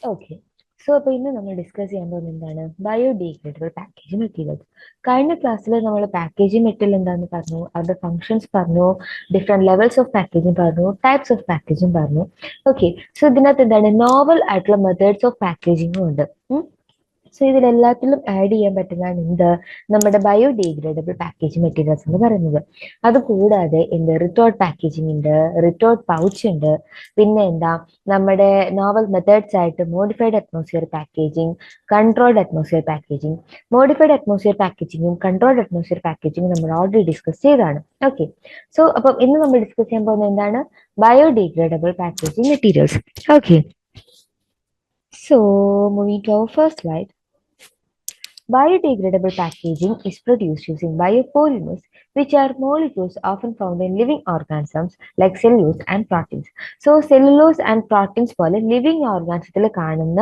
Okay. So അപ്പോൾ ഇന്ന് നമ്മൾ ഡിസ്കസ് ചെയ്യാൻ പോകുന്നത് എന്താണ്? Biodegradable packaging materials. കഴിഞ്ഞ ക്ലാസ്സിൽ നമ്മൾ പാക്കേജിംഗ് മെറ്റീരിയൽ എന്താണെന്ന് പറഞ്ഞു, അവരുടെ ഫങ്ഷൻസ് പറഞ്ഞു, ഡിഫറെന്റ് ലെവൽസ് ഓഫ് പാക്കേജിംഗ് പറഞ്ഞു, ടൈപ്സ് ഓഫ് പാക്കേജിംഗ് പറഞ്ഞു. ഓക്കെ. സോ ഇതിനകത്ത് എന്താണ് നോവൽ ആയിട്ടുള്ള മെത്തേഡ്സ് ഓഫ് പാക്കേജിംഗും ഉണ്ട്. സോ ഇതിലെല്ലാത്തിലും ആഡ് ചെയ്യാൻ പറ്റുന്നതാണ് നമ്മുടെ ബയോഡീഗ്രേഡബിൾ പാക്കേജിംഗ് മെറ്റീരിയൽസ് എന്ന് പറയുന്നത്. അത് കൂടാതെ റിട്ടോർട്ട് പാക്കേജിംഗ് ഉണ്ട്, റിട്ടോർട്ട് പൗച്ച് ഉണ്ട്, പിന്നെ നമ്മുടെ നോവൽ മെത്തേഡ്സ് ആയിട്ട് modified atmosphere packaging, controlled atmosphere packaging. Modified atmosphere പാക്കേജിങ്ങും കൺട്രോൾഡ് അറ്റ്മോസ്ഫിയർ പാക്കേജിങ്ങും നമ്മൾ ഓൾറെഡി ഡിസ്കസ് ചെയ്തതാണ്. ഓക്കെ. സോ അപ്പം ഇന്ന് നമ്മൾ ഡിസ്കസ് ചെയ്യാൻ പോകുന്നത് എന്താണ്? Biodegradable packaging materials. Okay. So moving to our first slide. Biodegradable packaging is produced using biopolymers, which are molecules often found in living organisms like cellulose and proteins. So, cellulose and proteins പോലെ living organismത്തിൽ കാണുന്ന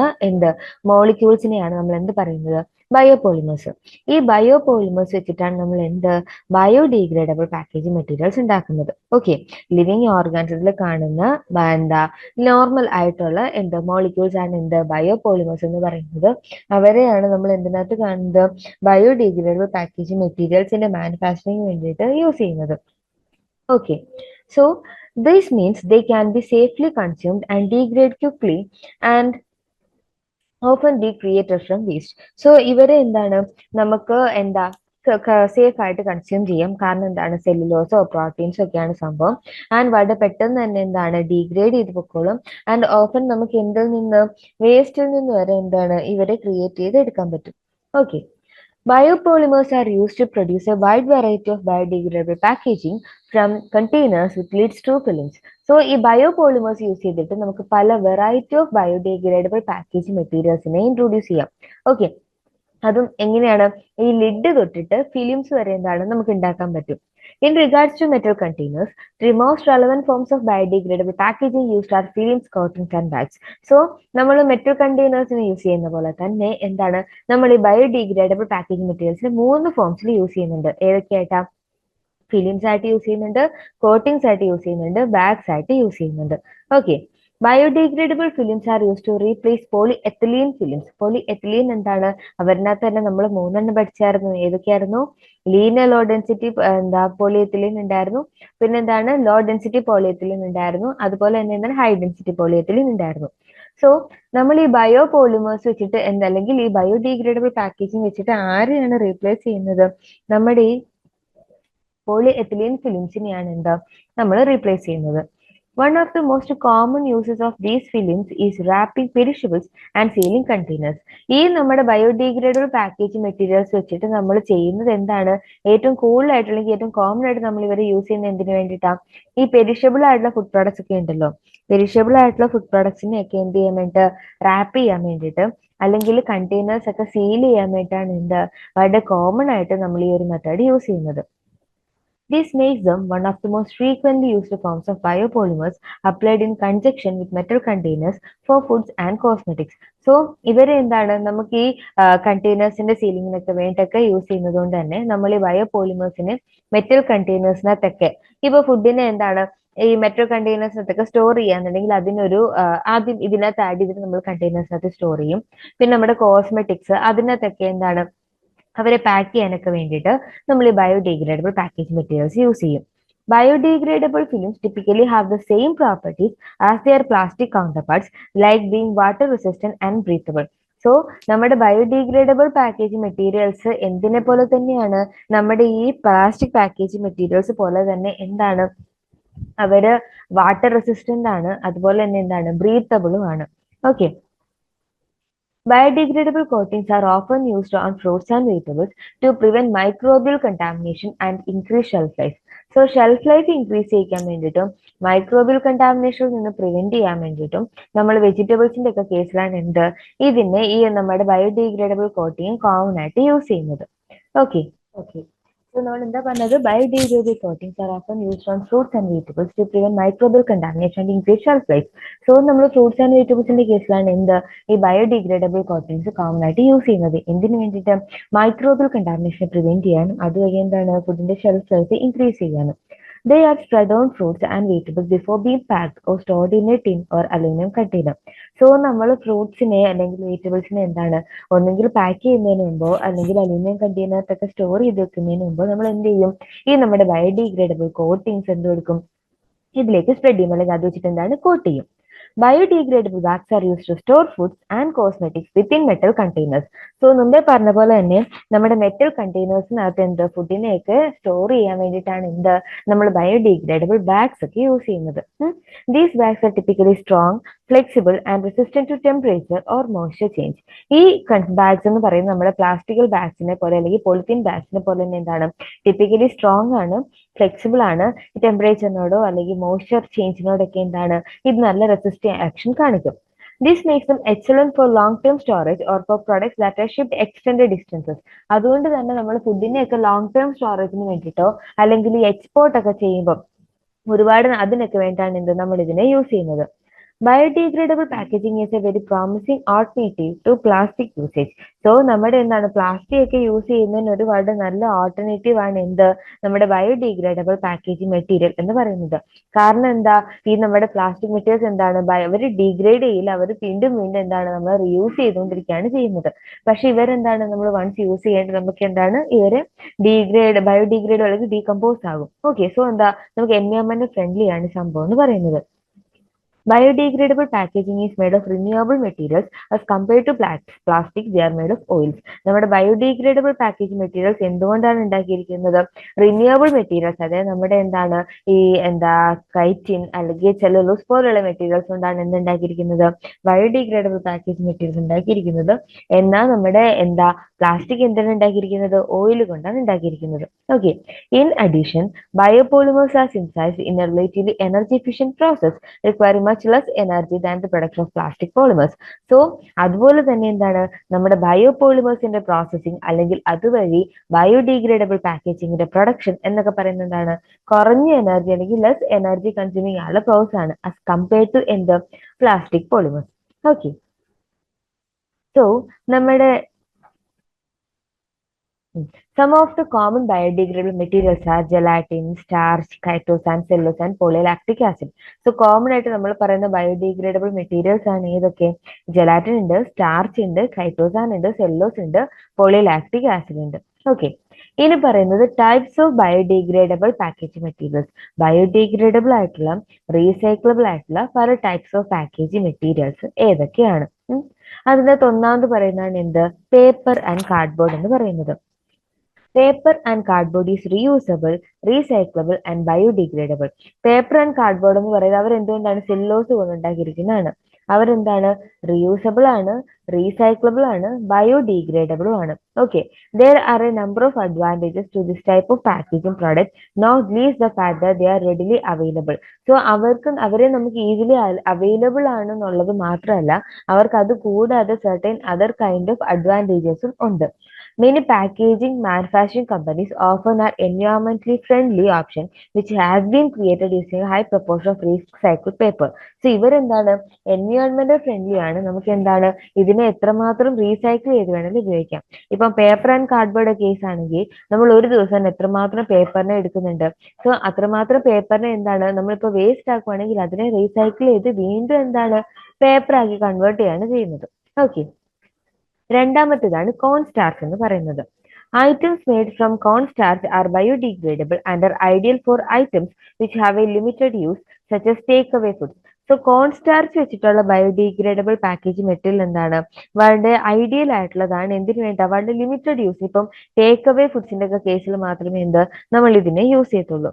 മോളിക്യൂൾസിനെയാണ് നമ്മൾ എന്ത് പറയുന്നത്? ബയോപോളിമേഴ്സ്. ഈ ബയോപോളിമേഴ്സ് വെച്ചിട്ടാണ് നമ്മൾ biodegradable packaging materials ഉണ്ടാക്കുന്നത്. Okay. Living ഓർഗാനിസത്തിൽ കാണുന്ന നോർമൽ ആയിട്ടുള്ള മോളിക്യൂൾസ് ആണ് ബയോപോളിമേഴ്സ് എന്ന് പറയുന്നത്. അവരെയാണ് നമ്മൾ എന്തിനകത്ത് കാണുന്നത്? ബയോഡീഗ്രേഡബിൾ പാക്കേജിംഗ് മെറ്റീരിയൽസിന്റെ മാനുഫാക്ചറിങ് വേണ്ടിയിട്ട് യൂസ് ചെയ്യുന്നത്. Okay. So this means they can be safely consumed and degrade quickly and often decreated from waste. So ഇവരെ നമുക്ക് സേഫ് ആയിട്ട് കൺസ്യൂം ചെയ്യാം. കാരണം സെല്ലുലോസോ പ്രോട്ടീൻസോ ഒക്കെയാണ് സംഭവം. ആൻഡ് വളരെ പെട്ടെന്ന് തന്നെ ഡീഗ്രേഡ് ചെയ്ത് പൊക്കോളും. ആൻഡ് ഓഫൻ നമുക്ക് വേസ്റ്റിൽ നിന്ന് വരെ ഇവരെ ക്രിയേറ്റ് ചെയ്ത് എടുക്കാൻ പറ്റും. Okay. Biopolymers are used to produce a wide variety of biodegradable packaging from containers which leads to films. So, ഈ ബയോപോളിമേഴ്സ് യൂസ് ചെയ്തിട്ട് നമുക്ക് പല വെറൈറ്റി ഓഫ് ബയോഡീഗ്രേഡബിൾ പാക്കേജിംഗ് മെറ്റീരിയൽസിനെ ഇൻട്രൊഡ്യൂസ് ചെയ്യാം. ഓക്കെ. അതും എങ്ങനെയാണ്? ഈ ലിഡ് തൊട്ടിട്ട് ഫിലിംസ് വരെ നമുക്ക് ഉണ്ടാക്കാൻ പറ്റും. In regards to metal containers, the most relevant forms of biodegradable packaging used are films, coatings and bags. So, നമ്മൾ മെറ്റൽ കണ്ടെയ്നേഴ്സിന് യൂസ് ചെയ്യുന്ന പോലെ തന്നെ നമ്മൾ ഈ ബയോഡീഗ്രേഡബിൾ പാക്കേജിംഗ് മെറ്റീരിയൽസിന് 3 ഫോംസിൽ യൂസ് ചെയ്യുന്നുണ്ട്. ഏതൊക്കെയായിട്ടാ? ഫിലിംസ് ആയിട്ട് യൂസ് ചെയ്യുന്നുണ്ട്, കോട്ടിങ്സ് ആയിട്ട് യൂസ് ചെയ്യുന്നുണ്ട്, ബാഗ്സ് ആയിട്ട് യൂസ് ചെയ്യുന്നുണ്ട്. Okay. Biodegradable films are use to replace polyethylene films. Polyethylene അവരിനകത്ത് തന്നെ നമ്മൾ 3 പഠിച്ചായിരുന്നു. ഏതൊക്കെയായിരുന്നു? ലീനിയർ ലോ ഡെൻസിറ്റി പോളിയെത്തിലീൻ ഉണ്ടായിരുന്നു, പിന്നെ ലോ ഡെൻസിറ്റി പോളിയെത്തിലീൻ ഉണ്ടായിരുന്നു, അതുപോലെ തന്നെ ഹൈ ഡെൻസിറ്റി പോളിയെത്തിലീൻ ഉണ്ടായിരുന്നു. സോ നമ്മൾ ഈ ബയോപോളിമേഴ്സ് വെച്ചിട്ട് അല്ലെങ്കിൽ ഈ ബയോഡീഗ്രേഡബിൾ പാക്കേജിംഗ് വെച്ചിട്ട് ആരെയാണ് റീപ്ലേസ് ചെയ്യുന്നത്? നമ്മുടെ ഈ പോളിഎത്തിലീൻ ഫിലിംസിനെയാണ് നമ്മൾ റീപ്ലേസ് ചെയ്യുന്നത്. One of the most common uses of these films is wrapping perishables and sealing containers. ഈ നമ്മുടെ ബയോഡീഗ്രേഡബിൾ പാക്കേജ് മെറ്റീരിയൽസ് വെച്ചിട്ട് നമ്മൾ ചെയ്യുന്നത് ഏറ്റവും കൂടുതലായിട്ട് അല്ലെങ്കിൽ ഏറ്റവും കോമൺ ആയിട്ട് നമ്മൾ ഇവരെ യൂസ് ചെയ്യുന്നത് എന്തിനു വേണ്ടിയിട്ടാണ്? ഈ പെരിഷബിൾ ആയിട്ടുള്ള ഫുഡ് പ്രോഡക്ട്സ് ഒക്കെ ഉണ്ടല്ലോ, പെരിഷബിൾ ആയിട്ടുള്ള ഫുഡ് പ്രോഡക്ട്സിനെ ഒക്കെ എന്ത് ചെയ്യാൻ വേണ്ടിയിട്ട്? റാപ്പ് ചെയ്യാൻ വേണ്ടിയിട്ട്, അല്ലെങ്കിൽ കണ്ടെയ്നേഴ്സ് ഒക്കെ സീൽ ചെയ്യാൻ വേണ്ടിയിട്ടാണ് വളരെ കോമൺ ആയിട്ട് നമ്മൾ ഈ ഒരു മെത്തേഡ് യൂസ് ചെയ്യുന്നത്. This makes them one of the most frequently used forms of biopolymers applied in conjunction with metal containers for foods and cosmetics. So, ഇവരെ നമുക്ക് ഈ കണ്ടെയ്നേഴ്സിന്റെ സീലിങ്ങിനൊക്കെ വേണ്ടിയിട്ടൊക്കെ യൂസ് ചെയ്യുന്നത് കൊണ്ട് തന്നെ നമ്മൾ ഈ ബയോപോളിമേഴ്സിനെ മെറ്റൽ കണ്ടെയ്നേഴ്സിനകത്തൊക്കെ ഇപ്പൊ ഫുഡിനെ ഈ മെറ്റൽ കണ്ടെയ്നേഴ്സിനകത്തൊക്കെ സ്റ്റോർ ചെയ്യാന്നുണ്ടെങ്കിൽ അതിനൊരു ആദ്യം ഇതിനകത്ത് ആഡ് ചെയ്തിട്ട് നമ്മൾ കണ്ടെയ്നേഴ്സിനകത്ത് സ്റ്റോർ ചെയ്യും. പിന്നെ നമ്മുടെ കോസ്മെറ്റിക്സ് അതിനകത്തൊക്കെ അവരെ പാക്ക് ചെയ്യാനൊക്കെ വേണ്ടിയിട്ട് നമ്മൾ ഈ ബയോഡീഗ്രേഡബിൾ പാക്കേജ് മെറ്റീരിയൽസ് യൂസ് ചെയ്യും. Biodegradable films typically have the same properties as their plastic counterparts, like being water resistant and breathable. So നമ്മുടെ ബയോഡീഗ്രേഡബിൾ പാക്കേജ് മെറ്റീരിയൽസ് എന്തിനെ പോലെ തന്നെയാണ്? നമ്മുടെ ഈ പ്ലാസ്റ്റിക് പാക്കേജ് മെറ്റീരിയൽസ് പോലെ തന്നെ അവര് വാട്ടർ റെസിസ്റ്റന്റ് ആണ്, അതുപോലെ തന്നെ ബ്രീത്തബിളും ആണ്. Okay. Biodegradable coatings are often used on fruits and vegetables to prevent microbial contamination and increase shelf life. So shelf life increase ചെയ്യിക്കാൻ വേണ്ടിയിട്ടും മൈക്രോബിയൽ കണ്ടാമിനേഷനിൽ നിന്ന് പ്രിവെന്റ് ചെയ്യാൻ വേണ്ടിയിട്ടും നമ്മൾ വെജിറ്റബിൾസിന്റെ ഒക്കെ കേസിലാണ് ഇതിനെ ഈ നമ്മുടെ ബയോഡീഗ്രേഡബിൾ കോട്ടിങ് കോമൺ ആയിട്ട് യൂസ് ചെയ്യുന്നത്. ഓക്കെ. ഓക്കെ. So നമ്മൾ എന്താ പറഞ്ഞത്? Biodegradable coatings are often used on fruits and vegetables to prevent microbial contamination and increase shelf life. So നമ്മൾ ഫ്രൂട്ട്സ് ആൻഡ് വെജിറ്റബിൾസിന്റെ കേസിലാണ് ഈ ബയോഡിഗ്രേഡബിൾ കോട്ടിങ്സ് കോമൺ ആയിട്ട് യൂസ് ചെയ്യുന്നത്. എന്തിനു വേണ്ടിയിട്ട്? മൈക്രോബിയൽ കണ്ടാമിനേഷൻ പ്രിവെന്റ് ചെയ്യാനും അതുവഴി ഫുഡിന്റെ ഷെൽഫ് ലൈഫ് ഇൻക്രീസ് ചെയ്യാനും. They are spread on fruits and vegetables before being packed or stored in a tin or aluminum container. So നമ്മൾ ഫ്രൂട്ട്സിനെ അല്ലെങ്കിൽ വെജിറ്റബിൾസിനെ എന്താണ് ഒന്നെങ്കിൽ പാക്ക് ചെയ്യുന്നതിന് മുമ്പോ അല്ലെങ്കിൽ അലൂമിനിയം കണ്ടെയ്നറിനകത്തൊക്കെ സ്റ്റോർ ചെയ്ത് വെക്കുന്നതിന് മുമ്പോ നമ്മൾ എന്ത് ചെയ്യും, ഈ നമ്മുടെ ബയോഡിഗ്രേഡബിൾ കോട്ടിങ്സ് എന്ത് കൊടുക്കും, ഇതിലേക്ക് സ്പ്രെഡ് ചെയ്യും, അല്ലെങ്കിൽ അത് വെച്ചിട്ട് എന്താണ് കോട്ട് ചെയ്യും. Biodegradable bags are use to store foods and cosmetics within metal containers. So മുമ്പേ പറഞ്ഞ പോലെ തന്നെ നമ്മുടെ മെറ്റൽ കണ്ടെയ്നേഴ്സിനകത്ത് എന്ത് ഫുഡിനെയൊക്കെ സ്റ്റോർ ചെയ്യാൻ വേണ്ടിയിട്ടാണ് എന്ത് നമ്മൾ ബയോഡിഗ്രേഡബിൾ ബാഗ്സ് ഒക്കെ യൂസ് ചെയ്യുന്നത്. These bags are typically strong, flexible and resistant to temperature or moisture change. ഈ ബാഗ്സ് എന്ന് പറയുന്നത് നമ്മുടെ പ്ലാസ്റ്റിക്കൽ ബാഗ്സിനെ പോലെ അല്ലെങ്കിൽ പോളിത്തീൻ ബാഗ്സിനെ പോലെ തന്നെ എന്താണ് ടിപ്പിക്കലി സ്ട്രോങ് ആണ്, ഫ്ലെക്സിബിൾ ആണ്, ടെമ്പറേച്ചറിനോടോ അല്ലെങ്കിൽ മോയ്സ്ചർ ചേഞ്ചിനോടൊക്കെ എന്താണ് ഇത് നല്ല റെസിസ്റ്റ് ആക്ഷൻ കാണിക്കും. This makes them excellent for long-term storage or for products that are shipped extended distances. അതുകൊണ്ട് തന്നെ നമ്മൾ ഫുഡിനെയൊക്കെ ലോങ് ടേം സ്റ്റോറേജിന് വേണ്ടിയിട്ടോ അല്ലെങ്കിൽ ഈ എക്സ്പോർട്ട് ഒക്കെ ചെയ്യുമ്പോൾ ഒരുപാട് അതിനൊക്കെ വേണ്ടിയിട്ടാണ് എന്ത് നമ്മൾ ഇതിനെ യൂസ് ചെയ്യുന്നത്. Biodegradable packaging is a very promising alternative to plastic usage. So നമ്മുടെ എന്താണ് പ്ലാസ്റ്റിക് ഒക്കെ യൂസ് ചെയ്യുന്നതിന് ഒരുപാട് നല്ല ആൾട്ടർനേറ്റീവ് ആണ് എന്ത് നമ്മുടെ ബയോഡിഗ്രേഡബിൾ പാക്കേജിംഗ് മെറ്റീരിയൽ എന്ന് പറയുന്നത്. കാരണം എന്താ, ഈ നമ്മുടെ പ്ലാസ്റ്റിക് മെറ്റീരിയൽസ് എന്താണ് അവർ ഡീഗ്രേഡ് ചെയ്യില്ല, അവർ വീണ്ടും വീണ്ടും എന്താണ് നമ്മൾ റീയൂസ് ചെയ്തുകൊണ്ടിരിക്കുകയാണ് ചെയ്യുന്നത്. പക്ഷെ ഇവരെന്താണ് നമ്മൾ വൺസ് യൂസ് ചെയ്യേണ്ടത് നമുക്ക് എന്താണ് ഇവര് ബയോഡിഗ്രേഡ് അല്ലെങ്കിൽ ഡീകമ്പോസ് ആകും. ഓക്കെ, സോ എന്താ നമുക്ക് എൻവയോൺമെന്റ് ഫ്രണ്ട്ലി ആണ് സംഭവം എന്ന് പറയുന്നത്. Biodegradable packaging is made of renewable materials as compared to plastic, they are made of oils. നമ്മുടെ ബയോഡിഗ്രേഡബിൾ പാക്കേജിംഗ് മെറ്റീരിയൽസ് എന്തുകൊണ്ടാണ് ഉണ്ടാക്കിയിരിക്കുന്നത്, റിന്യൂവബിൾ മെറ്റീരിയൽസ്, അതായത് നമ്മുടെ എന്താണ് ഈ കൈറ്റിൻ അല്ലെങ്കിൽ സെല്ലുലോസ് പോലുള്ള മെറ്റീരിയൽസ് കൊണ്ടാണ് എന്തുണ്ടാക്കിയിരിക്കുന്നത്, ബയോഡിഗ്രേഡബിൾ പാക്കേജിംഗ് മെറ്റീരിയൽസ് ഉണ്ടാക്കിയിരിക്കുന്നത്. എന്നാൽ നമ്മുടെ പ്ലാസ്റ്റിക് എന്താണ് ഉണ്ടാക്കിയിരിക്കുന്നത്, ഓയിൽ കൊണ്ടാണ് ഉണ്ടാക്കിയിരിക്കുന്നത്. Okay, in addition biopolymers are synthesized in a relatively energy efficient process requiring much less energy than the production of plastic polymers. So അതുപോലെ തന്നെ എന്താണ് നമ്മുടെ ബയോപോളിമേഴ്സിന്റെ പ്രോസസ്സിംഗ് അല്ലെങ്കിൽ അതുവഴി ബയോഡിഗ്രേഡബിൾ പാക്കേജിങ്ങിന്റെ പ്രൊഡക്ഷൻ എന്നൊക്കെ പറയുന്നത് എന്താണ് കുറഞ്ഞ എനർജി അല്ലെങ്കിൽ ലെസ് എനർജി കൺസ്യൂമിംഗ് ആയുള്ള പ്രോസസ് ആണ് ആസ് കമ്പയർഡ് ടു എന്ത് പ്ലാസ്റ്റിക് പോളിമേഴ്സ്. ഓക്കെ, സോ നമ്മുടെ some of the common biodegradable materials are gelatin, starch, chitosan, cellulose and polylactic acid. So common ആയിട്ട് നമ്മൾ പറയുന്ന ബയോഡിഗ്രേഡബിൾ മെറ്റീരിയൽസ് ആണ് ഏതൊക്കെ, ജെലാറ്റിൻ ഉണ്ട്, സ്റ്റാർച്ച് ഉണ്ട്, ചൈറ്റോസാൻ ഉണ്ട്, സെല്ലോസ് ഉണ്ട്, പോളിലാക്റ്റിക് ആസിഡ് ഉണ്ട്. ഓക്കെ, ഇനി പറയുന്നത് types of biodegradable packaging materials. Biodegradable ആയിട്ടുള്ള റീസൈക്ലബിൾ ആയിട്ടുള്ള പല ടൈപ്സ് ഓഫ് പാക്കേജിംഗ് മെറ്റീരിയൽസ് ഏതൊക്കെയാണ്. അതിനകത്ത് ഒന്നാമത് പറയുന്നതാണ് എന്ത്, പേപ്പർ ആൻഡ് കാർഡ്ബോർഡ് എന്ന് പറയുന്നത്. Paper and cardboard is reusable, recyclable and biodegradable. Paper and cardboard എന്ന് പറയുന്നത് അവരെന്തുകൊണ്ടാണ് സെല്ലോസ് കൊണ്ട് ഉണ്ടാക്കിയിരിക്കുന്നതാണ്. അവരെന്താണ് റീയൂസബിൾ ആണ്, റീസൈക്ലബിൾ ആണ്, ബയോഡിഗ്രേഡബിളും ആണ്. Okay, there are a number of advantages to this type of packaging product, not least the fact that they are readily available. So അവരെ നമുക്ക് easily available ആണെന്നുള്ളത് മാത്രമല്ല, അവർക്ക് അത് കൂടാതെ certain other kind of advantages ഉണ്ട്. Many packaging manufacturing companies offer an environmentally friendly option which has been created using a high proportion of recycled paper. So ഇവരെന്താണ് എൻവയോൺമെന്റൽ ഫ്രണ്ട്ലി ആണ്, നമുക്ക് എന്താണ് ഇതിനെ എത്രമാത്രം റീസൈക്കിൾ ചെയ്ത് വേണമെങ്കിൽ ഉപയോഗിക്കാം. ഇപ്പം പേപ്പർ ആൻഡ് കാർഡ്ബോർഡ് കേസ് ആണെങ്കിൽ നമ്മൾ ഒരു ദിവസം എത്രമാത്രം പേപ്പറിനെ എടുക്കുന്നുണ്ട്. സോ അത്രമാത്രം പേപ്പറിനെ എന്താണ് നമ്മളിപ്പോൾ വേസ്റ്റ് ആക്കുവാണെങ്കിൽ അതിനെ റീസൈക്കിൾ ചെയ്ത് വീണ്ടും എന്താണ് പേപ്പർ ആക്കി കൺവേർട്ട് ചെയ്യാണ് ചെയ്യുന്നത്. ഓക്കെ, രണ്ടാമത്തേതാണ് കോൺ സ്റ്റാർച്ച് എന്ന് പറയുന്നത്. items made from corn starch are biodegradable and are ideal for items which have a limited use such as takeaway foods. So corn starch വെച്ചിട്ടുള്ള ബയോഡിഗ്രേഡബിൾ പാക്കേജ് മെറ്റീരിയൽ എന്താണ് വളരെ ideal ആയിട്ടുള്ളതാണ്. എന്തിനു വേണ്ട, വളരെ ലിമിറ്റഡ് യൂസ്. ഇപ്പം ടേക്ക് അവേ ഫുഡ്സിന്റെ ഒക്കെ കേസിൽ മാത്രമേ നമ്മൾ ഇതിനെ യൂസ് ചെയ്യത്തുള്ളൂ.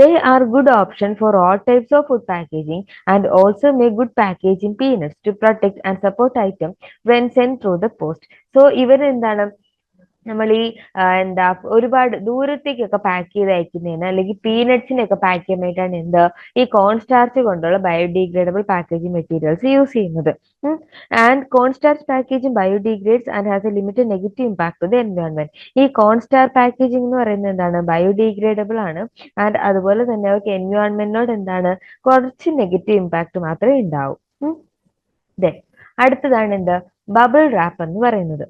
They are good option for all types of food packaging and also make good packaging peanuts to protect and support item when send through the post. So ഇവരെന്താണ് നമ്മൾ ഈ ഒരുപാട് ദൂരത്തേക്കൊക്കെ പാക്ക് ചെയ്ത് അയക്കുന്നതിന് അല്ലെങ്കിൽ പീനട്സിനൊക്കെ പാക്ക് ചെയ്യാൻ വേണ്ടിയിട്ടാണ് ഈ കോൺ സ്റ്റാർച്ച് കൊണ്ടുള്ള ബയോഡിഗ്രേഡബിൾ പാക്കേജിംഗ് മെറ്റീരിയൽസ് യൂസ് ചെയ്യുന്നത്. And corn starch packaging biodegrades and has a limited negative impact to the environment. ഈ കോൺ സ്റ്റാർ പാക്കേജിംഗ് എന്ന് പറയുന്നത് എന്താണ് ബയോഡിഗ്രേഡബിൾ ആണ് ആൻഡ് അതുപോലെ തന്നെ അവർക്ക് എൻവയോൺമെന്റിനോട് കുറച്ച് നെഗറ്റീവ് ഇമ്പാക്ട് മാത്രമേ ഉണ്ടാവൂ. അടുത്തതാണ് ബബിൾ റാപ്പ് എന്ന് പറയുന്നത്.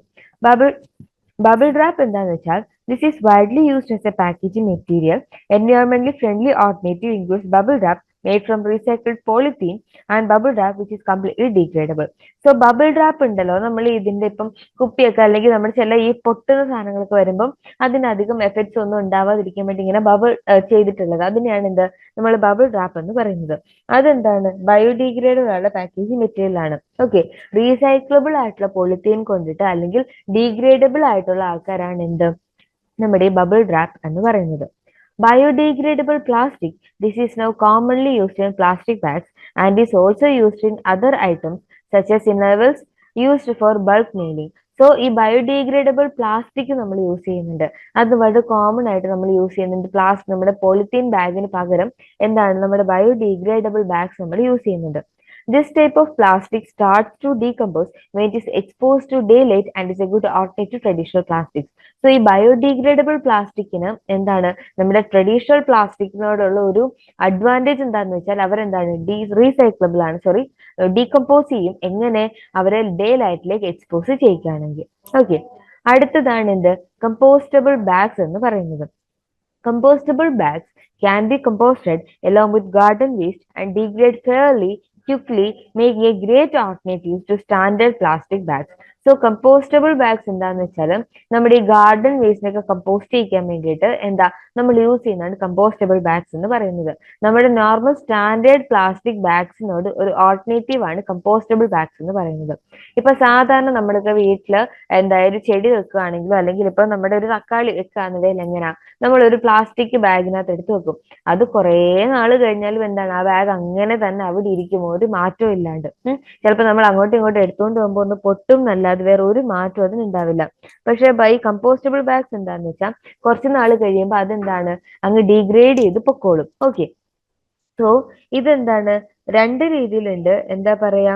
ബബിൾ റാപ്പ് എന്താന്ന് വെച്ചാൽ This is widely used as a packaging material. Environmentally friendly alternative includes bubble wrap made from recycled polythene and bubble wrap which is completely degradable. So bubble wrap ഉണ്ടല്ലോ, നമ്മൾ ഇതിന്റെ ഇപ്പം കുപ്പിയൊക്കെ അല്ലെങ്കിൽ നമ്മൾ ചില ഈ പൊട്ടുന്ന സാധനങ്ങളൊക്കെ വരുമ്പം അതിനധികം എഫക്ട്സ് ഒന്നും ഉണ്ടാവാതിരിക്കാൻ വേണ്ടി ഇങ്ങനെ ബബിൾ ചെയ്തിട്ടുള്ളത്, അതിനെയാണ് എന്ത് നമ്മൾ ബബിൾ റാപ്പ് എന്ന് പറയുന്നത്. അതെന്താണ്, ബയോഡിഗ്രേഡബിൾ ആയുള്ള പാക്കേജിംഗ് മെറ്റീരിയൽ ആണ്. ഓക്കെ, റീസൈക്ലബിൾ ആയിട്ടുള്ള പൊളിത്തീൻ കൊണ്ടിട്ട് അല്ലെങ്കിൽ ഡീഗ്രേഡബിൾ ആയിട്ടുള്ള ആൾക്കാരാണ് എന്ത് നമ്മുടെ ബബിൾ റാപ്പ് എന്ന് പറയുന്നത്. Biodegradable plastic. This is now commonly used in plastic bags and is also used in other items such as innerwears used for bulk mailing. So ഈ ബയോഡിഗ്രേഡബിൾ പ്ലാസ്റ്റിക് നമ്മൾ യൂസ് ചെയ്യുന്നുണ്ട്, അത് വളരെ കോമൺ ആയിട്ട് നമ്മൾ use ചെയ്യുന്നുണ്ട്. നമ്മുടെ പോളിത്തീൻ ബാഗിന് പകരം എന്താണ് നമ്മുടെ ബയോഡിഗ്രേഡബിൾ ബാഗ്സ് നമ്മൾ യൂസ് ചെയ്യുന്നുണ്ട്. This type of plastic starts to decompose when it is exposed to daylight and is a good alternative to traditional plastics. So ഈ ബയോഡിഗ്രേഡബിൾ പ്ലാസ്റ്റിക്കിന് എന്താണ് നമ്മുടെ ട്രഡീഷണൽ പ്ലാസ്റ്റിക്കിനോടുള്ള ഒരു അഡ്വാൻറ്റേജ് എന്താണെന്ന് വെച്ചാൽ അവരെന്താണ് റീസൈക്ലബിൾ ആണ്, ഡീകമ്പോസ് ചെയ്യും. എങ്ങനെ? അവരെ ഡേ ലൈറ്റിലേക്ക് എക്സ്പോസ് ചെയ്യുകയാണെങ്കിൽ. ഓക്കെ, അടുത്തതാണ് എന്ത് കമ്പോസ്റ്റബിൾ ബാഗ്സ് എന്ന് പറയുന്നത്. Compostable bags can be composted along with garden waste and degrade fairly quickly, making a great alternative to standard plastic bags. So compostable bags എന്താന്ന് വെച്ചാൽ നമ്മുടെ ഈ ഗാർഡൻ വേസ്റ്റിനൊക്കെ കമ്പോസ്റ്റ് ചെയ്യിക്കാൻ വേണ്ടിയിട്ട് എന്താ നമ്മൾ യൂസ് ചെയ്യുന്നതാണ് കമ്പോസ്റ്റബിൾ ബാഗ്സ് എന്ന് പറയുന്നത്. നമ്മുടെ നോർമൽ സ്റ്റാൻഡേർഡ് പ്ലാസ്റ്റിക് ബാഗ്സിനോട് ഒരു ഓൾട്ടർനേറ്റീവ് ആണ് കമ്പോസ്റ്റബിൾ ബാഗ്സ് എന്ന് പറയുന്നത്. ഇപ്പൊ സാധാരണ നമ്മുടെ വീട്ടില് എന്തായാലും ചെടി വെക്കുകയാണെങ്കിലോ അല്ലെങ്കിൽ ഇപ്പൊ നമ്മുടെ ഒരു തക്കാളി വെക്കുകയാണെന്നുണ്ടെങ്കിൽ എങ്ങനെയാ നമ്മൾ ഒരു പ്ലാസ്റ്റിക് ബാഗിനകത്ത് എടുത്ത് വെക്കും. അത് കുറേ നാള് കഴിഞ്ഞാലും എന്താണ് ആ ബാഗ് അങ്ങനെ തന്നെ അവിടെ ഇരിക്കുമോ, ഒരു മാറ്റവും ഇല്ലാണ്ട്. ചിലപ്പോൾ നമ്മൾ അങ്ങോട്ടും ഇങ്ങോട്ടും എടുത്തുകൊണ്ട് പോകുമ്പോൾ ഒന്ന് പൊട്ടും എന്നല്ലാതെ വേറെ ഒരു മാറ്റവും അതിനുണ്ടാവില്ല. പക്ഷെ ഈ കമ്പോസ്റ്റബിൾ ബാഗ്സ് എന്താന്ന് വെച്ചാൽ കുറച്ച് നാൾ കഴിയുമ്പോൾ അതെന്താണ് അങ്ങ് ഡീഗ്രേഡ് ചെയ്ത് പൊക്കോളും. ഓക്കെ, സോ ഇതെന്താണ് രണ്ട് രീതിയിലുണ്ട്. എന്താ പറയാ,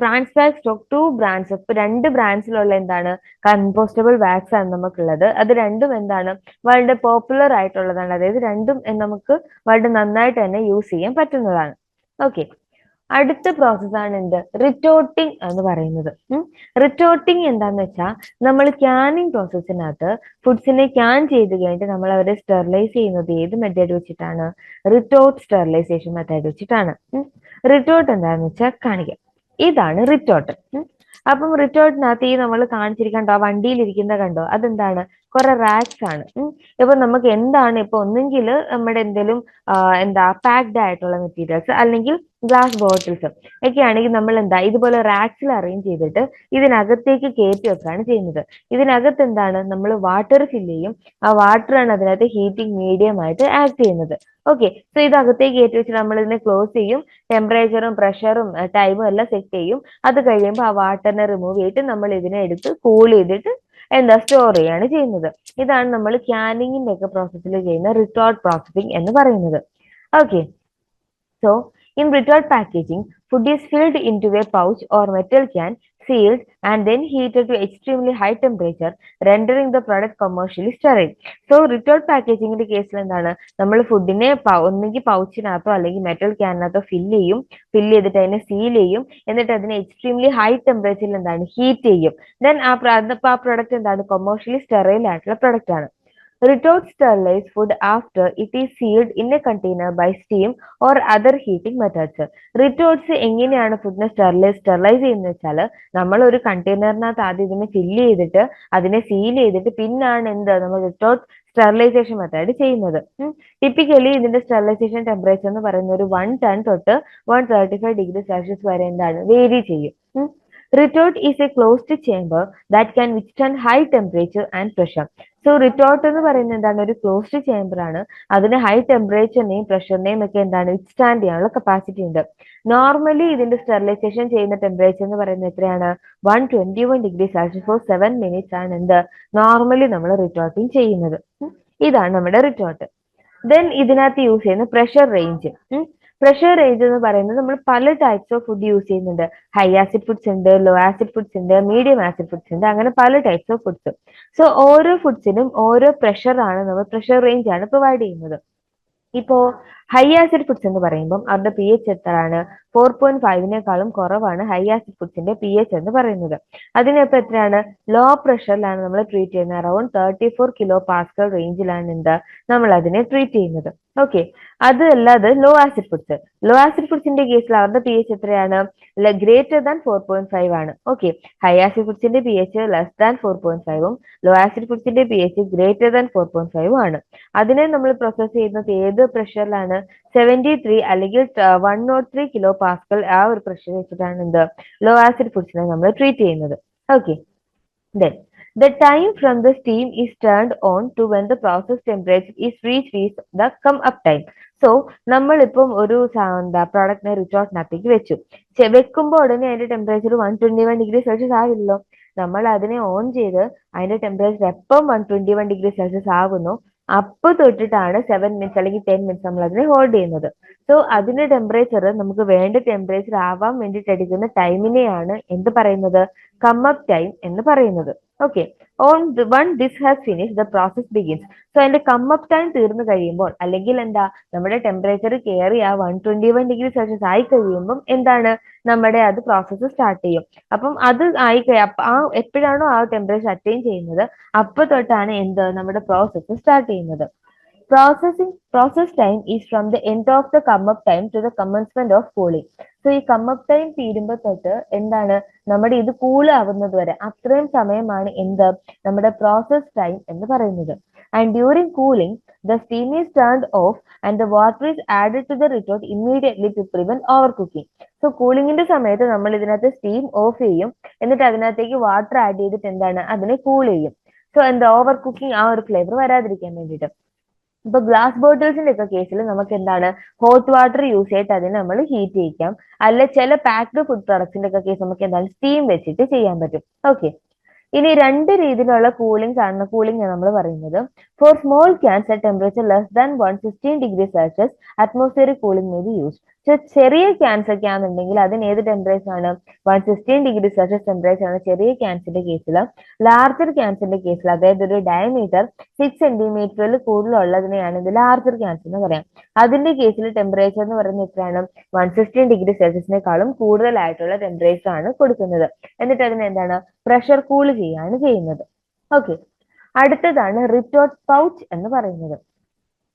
ട്രാൻസ്പാക് സ്റ്റോക്ക് 2 ബ്രാൻഡ്സ്, ഇപ്പൊ 2 ബ്രാൻഡ്സിലുള്ള എന്താണ് കമ്പോസ്റ്റബിൾ ബാഗ്സ് ആണ് നമുക്കുള്ളത്. അത് രണ്ടും എന്താണ് വളരെ പോപ്പുലർ ആയിട്ടുള്ളതാണ്, അതായത് രണ്ടും നമുക്ക് വളരെ നന്നായിട്ട് തന്നെ യൂസ് ചെയ്യാൻ പറ്റുന്നതാണ്. ഓക്കെ, അടുത്ത പ്രോസസ്സാണ് എന്ത് റിറ്റോട്ടിങ് എന്ന് പറയുന്നത്. റിറ്റോട്ടിങ് എന്താന്ന് വെച്ചാൽ നമ്മൾ ക്യാനിങ് പ്രോസസ്സിനകത്ത് ഫുഡ്സിനെ ക്യാൻ ചെയ്ത് കഴിഞ്ഞിട്ട് നമ്മൾ അവരെ സ്റ്റെറിലൈസ് ചെയ്യുന്നത് ഏത് മെത്തേഡ് വെച്ചിട്ടാണ്? റിറ്റോട്ട് സ്റ്റെറിലൈസേഷൻ മെത്തേഡ് വെച്ചിട്ടാണ്. റിറ്റോട്ട് എന്താന്ന് വെച്ചാൽ കാണിക്കാം. ഇതാണ് റിറ്റോട്ട്. അപ്പം റിറ്റോട്ടിനകത്ത് ഈ നമ്മൾ കാണിച്ചിരിക്കണ്ടോ വണ്ടിയിൽ ഇരിക്കുന്ന കണ്ടോ, അതെന്താണ് കുറെ റാക്സ് ആണ്. ഇപ്പൊ നമുക്ക് എന്താണ് ഇപ്പൊ ഒന്നെങ്കിൽ നമ്മുടെ എന്തെങ്കിലും എന്താ പാക്ഡ് ആയിട്ടുള്ള മെറ്റീരിയൽസ് അല്ലെങ്കിൽ ഗ്ലാസ് ബോട്ടിൽസ് ഒക്കെ ആണെങ്കിൽ നമ്മൾ എന്താ ഇതുപോലെ റാക്സിൽ അറേഞ്ച് ചെയ്തിട്ട് ഇതിനകത്തേക്ക് കയറ്റി വെക്കുകയാണ് ചെയ്യുന്നത്. ഇതിനകത്ത് എന്താണ് നമ്മൾ വാട്ടർ ഫില്ല് ചെയ്യും. ആ വാട്ടറാണ് അതിനകത്ത് ഹീറ്റിംഗ് മീഡിയം ആയിട്ട് ആക്ട് ചെയ്യുന്നത്. ഓക്കെ, സോ ഇതകത്തേക്ക് കയറ്റി വെച്ച് നമ്മൾ ഇതിനെ ക്ലോസ് ചെയ്യും. ടെമ്പറേച്ചറും പ്രഷറും ടൈമും എല്ലാം സെറ്റ് ചെയ്യും. അത് കഴിയുമ്പോൾ ആ വാട്ടറിനെ റിമൂവ് ചെയ്തിട്ട് നമ്മൾ ഇതിനെ എടുത്ത് കൂൾ ചെയ്തിട്ട് എന്താ സ്റ്റോർ ചെയ്യാണ് ചെയ്യുന്നത്. ഇതാണ് നമ്മൾ ക്യാനിങ്ങിന്റെ ഒക്കെ പ്രോസസ്സിൽ ചെയ്യുന്ന റിട്ടോർട്ട് പ്രോസസ്സിംഗ് എന്ന് പറയുന്നത്. Okay, so in retort packaging, food is filled into a pouch or metal can, sealed and then heated to extremely high temperature, rendering the product commercially sterile. So retort packagingന്റെ കേസിൽ എന്താണ് നമ്മൾ ഫുഡിനെ ഒന്നെങ്കിൽ പൗച്ചിനകത്തോ അല്ലെങ്കിൽ metal ക്യാനകത്തോ fill ചെയ്തിട്ട് അതിനെ seal ചെയ്യും. എന്നിട്ട് അതിനെ എക്സ്ട്രീംലി ഹൈ ടെമ്പറേച്ചറിൽ എന്താണ് ഹീറ്റ് ചെയ്യും. ദെൻ ആ പ്രൊഡക്റ്റ് എന്താണ് കൊമേഴ്ഷ്യലി സ്റ്റെറൈൽ ആയിട്ടുള്ള പ്രൊഡക്റ്റ് ആണ്. Retort sterilize food after it is sealed in a container by steam or other heating methods. റിറ്റോർട്ട്സ് എങ്ങനെയാണ് ഫുഡിനെ സ്റ്റെറിലൈസ് ചെയ്യുന്നത് വെച്ചാൽ നമ്മൾ ഒരു കണ്ടെയ്നറിനകത്ത് ആദ്യം ഇതിനെ ഫില്ല് ചെയ്തിട്ട് അതിനെ സീൽ ചെയ്തിട്ട് പിന്നാണ് നമ്മൾ റിറ്റോർട്ട് സ്റ്റെറിലൈസേഷൻ മെത്തേഡ് ചെയ്യുന്നത്. ടിപ്പിക്കലി ഇതിന്റെ സ്റ്റെറിലൈസേഷൻ ടെമ്പറേച്ചർ എന്ന് പറയുന്ന ഒരു 110 തൊട്ട് 135 ഡിഗ്രി സെൽഷ്യസ് വരെ എന്താണ് വേരി ചെയ്യും. Retort is a closed chamber that can withstand high temperature and pressure. So retort എന്ന് പറയുന്നത് എന്താണ് ഒരു ക്ലോസ്ഡ് ചേംബർ ആണ്. അതിന് ഹൈ ടെമ്പറേച്ചറിനെയും പ്രഷറിനെയും ഒക്കെ എന്താണ് വിത്ത്സ്റ്റാൻഡ് ചെയ്യാനുള്ള കപ്പാസിറ്റി ഉണ്ട്. നോർമലി ഇതിന്റെ സ്റ്റെറിലൈസേഷൻ ചെയ്യുന്ന ടെമ്പറേച്ചർ എന്ന് പറയുന്നത് എത്രയാണ്? 121 ഡിഗ്രി സെൽഷ്യസ് ഫോർ 7 മിനിറ്റ്സ് ആണ് നോർമലി നമ്മൾ റിറ്റോർട്ടിങ് ചെയ്യുന്നത്. ഇതാണ് നമ്മുടെ റിറ്റോർട്ട്. ദെൻ ഇതിനകത്ത് യൂസ് ചെയ്യുന്ന പ്രഷർ റേഞ്ച്. പ്രഷർ റേഞ്ച് എന്ന് പറയുന്നത് നമ്മൾ പല ടൈപ്സ് ഓഫ് ഫുഡ് യൂസ് ചെയ്യുന്നുണ്ട്. ഹൈ ആസിഡ് ഫുഡ്സ് ഉണ്ട്, ലോ ആസിഡ് ഫുഡ്സ് ഉണ്ട്, മീഡിയം ആസിഡ് ഫുഡ്സ് ഉണ്ട്, അങ്ങനെ പല ടൈപ്സ് ഓഫ് ഫുഡ്സ്. സോ ഓരോ ഫുഡ്സിനും ഓരോ പ്രഷർ റേഞ്ച് ആണ് പ്രൊവൈഡ് ചെയ്യുന്നത്. ഇപ്പോ ഹൈ ആസിഡ് ഫുഡ്സ് എന്ന് പറയുമ്പോൾ അവരുടെ pH എത്രയാണ്? 4.5-നേക്കാളും കുറവാണ് ഹൈ ആസിഡ് ഫുഡ്സിന്റെ pH എന്ന് പറയുന്നത്. അതിനിപ്പോ എത്രയാണ്? ലോ പ്രഷറിലാണ് നമ്മൾ ട്രീറ്റ് ചെയ്യുന്നത്. അറൌണ്ട് 34 kPa റേഞ്ചിലാണ് എന്താ നമ്മൾ അതിനെ ട്രീറ്റ് ചെയ്യുന്നത്. ഓക്കെ, അത് അല്ലാതെ low acid foods. Low acid ഫുഡ്സിന്റെ കേസിൽ അവരുടെ pH എത്രയാണ്? ഗ്രേറ്റർ ദാൻ 4.5 ആണ്. ഓക്കെ, ഹൈ ആസിഡ് ഫുഡ്സിന്റെ pH ലെസ് ദാൻ 4.5ഉം ലോ ആസിഡ് ഫുഡ്സിന്റെ pH ഗ്രേറ്റർ ദാൻ 4.5ഉം ആണ്. അതിനെ നമ്മൾ പ്രോസസ് ചെയ്യുന്നത് ഏത് പ്രഷറിലാണ്? 73 അല്ലെങ്കിൽ 103 kPa ആ ഒരു പ്രഷർ വെച്ചിട്ടാണ് എന്ത് ലോ ആസിഡ് ഫുഡ്സിനെ നമ്മൾ ട്രീറ്റ് ചെയ്യുന്നത്. Okay, then the time from the steam is turned on to when the process temperature is reached is the come up time. So നമ്മളിപ്പം ഒരു എന്താ പ്രോഡക്റ്റിനെ റിറ്റോർട്ടിനകത്തേക്ക് വെച്ചു. വെക്കുമ്പോൾ ഉടനെ അതിന്റെ ടെമ്പറേച്ചർ 121°C ആവില്ലല്ലോ. നമ്മൾ അതിനെ ഓൺ ചെയ്ത് അതിന്റെ ടെമ്പറേച്ചർ എപ്പം 121°C ആകുന്നു അപ്പൊ തൊട്ടിട്ടാണ് 7 മിനിറ്റ്സ് അല്ലെങ്കിൽ 10 മിനിറ്റ്സ് നമ്മൾ അതിനെ ഹോൾഡ് ചെയ്യുന്നത്. സോ അതിന്റെ ടെമ്പറേച്ചർ നമുക്ക് വേണ്ട ടെമ്പറേച്ചർ ആവാൻ വേണ്ടിയിട്ട് എടുക്കുന്ന ടൈമിനെയാണ് എന്ത് പറയുന്നത്? കം അപ്പ് ടൈം എന്ന് പറയുന്നത്. Okay, one this has finish the process begins. So അതിന്റെ കം അപ്പ് ടൈം തീർന്നു കഴിയുമ്പോൾ അല്ലെങ്കിൽ എന്താ നമ്മുടെ ടെമ്പറേച്ചർ കയറി ആ 121°C ആയി കഴിയുമ്പം എന്താണ് നമ്മുടെ അത് പ്രോസസ്സ് സ്റ്റാർട്ട് ചെയ്യും. അപ്പം അത് ആ എപ്പോഴാണോ ആ ടെമ്പറേച്ചർ അറ്റൈൻ ചെയ്യുന്നത് അപ്പൊ തൊട്ടാണ് എന്ത് നമ്മുടെ പ്രോസസ്സ് സ്റ്റാർട്ട് ചെയ്യുന്നത്. Process time is from the end of the come up time to the commencement of cooling. So ഈ കം അപ്പ് ടൈം തീരുമ്പോ തൊട്ട് എന്താണ് നമ്മുടെ ഇത് കൂൾ ആവുന്നത് വരെ അത്രയും സമയമാണ് എന്ത് നമ്മുടെ പ്രോസസ് ടൈം എന്ന് പറയുന്നത്. And during cooling the steam is turned off and the water is added to the retort immediately to prevent overcooking. So കൂളിംഗിന്റെ സമയത്ത് നമ്മൾ ഇതിനകത്ത് സ്റ്റീം ഓഫ് ചെയ്യും, എന്നിട്ട് അതിനകത്തേക്ക് വാട്ടർ ആഡ് ചെയ്തിട്ട് എന്താണ് അതിനെ കൂൾ ചെയ്യും. സോ എന്താ ഓവർ കുക്കിംഗ് ആ ഒരു ഫ്ലേവർ വരാതിരിക്കാൻ വേണ്ടിയിട്ട്. ഇപ്പൊ ഗ്ലാസ് ബോട്ടിൽസിന്റെ ഒക്കെ കേസിൽ നമുക്ക് എന്താണ് ഹോട്ട് വാട്ടർ യൂസ് ചെയ്തിട്ട് അതിനെ നമ്മൾ ഹീറ്റ് ചെയ്യിക്കാം. അല്ലെ ചില പാക്ഡ് ഫുഡ് പ്രൊഡക്ട്സിന്റെ ഒക്കെ കേസ് നമുക്ക് എന്താണ് സ്റ്റീം വെച്ചിട്ട് ചെയ്യാൻ പറ്റും. ഓക്കെ, ഇനി രണ്ട് രീതിയിലുള്ള കൂളിംഗ് നമ്മൾ പറയുന്നത്. Four small cans at temperature less than 116°C atmospheric cooling may be used. ചെറിയ ക്യാൻസ് ഒക്കെ ആണെന്നുണ്ടെങ്കിൽ അതിന് ഏത് ടെമ്പറേച്ചർ ആണ്? 116°C ടെമ്പറേച്ചർ ആണ് ചെറിയ ക്യാൻസിന്റെ കേസിൽ. ലാർജർ ക്യാൻസിന്റെ കേസിൽ അതായത് ഒരു ഡയമീറ്റർ 6 സെന്റിമീറ്ററിൽ കൂടുതലുള്ളതിനെയാണ് ഇത് ലാർജർ ക്യാൻസ് എന്ന് പറയാം. അതിന്റെ കേസിൽ ടെമ്പറേച്ചർ എന്ന് പറയുന്നത് എത്രയാണ്? 116°C കൂടുതലായിട്ടുള്ള ടെമ്പറേച്ചർ ആണ് കൊടുക്കുന്നത്. എന്നിട്ട് അതിന് എന്താണ് പ്രഷർ കൂൾ ചെയ്യാണ് ചെയ്യുന്നത്. ഓക്കെ, അടുത്തതാണ് റിറ്റോർട്ട് പൗച്ച് എന്ന് പറയുന്നത്.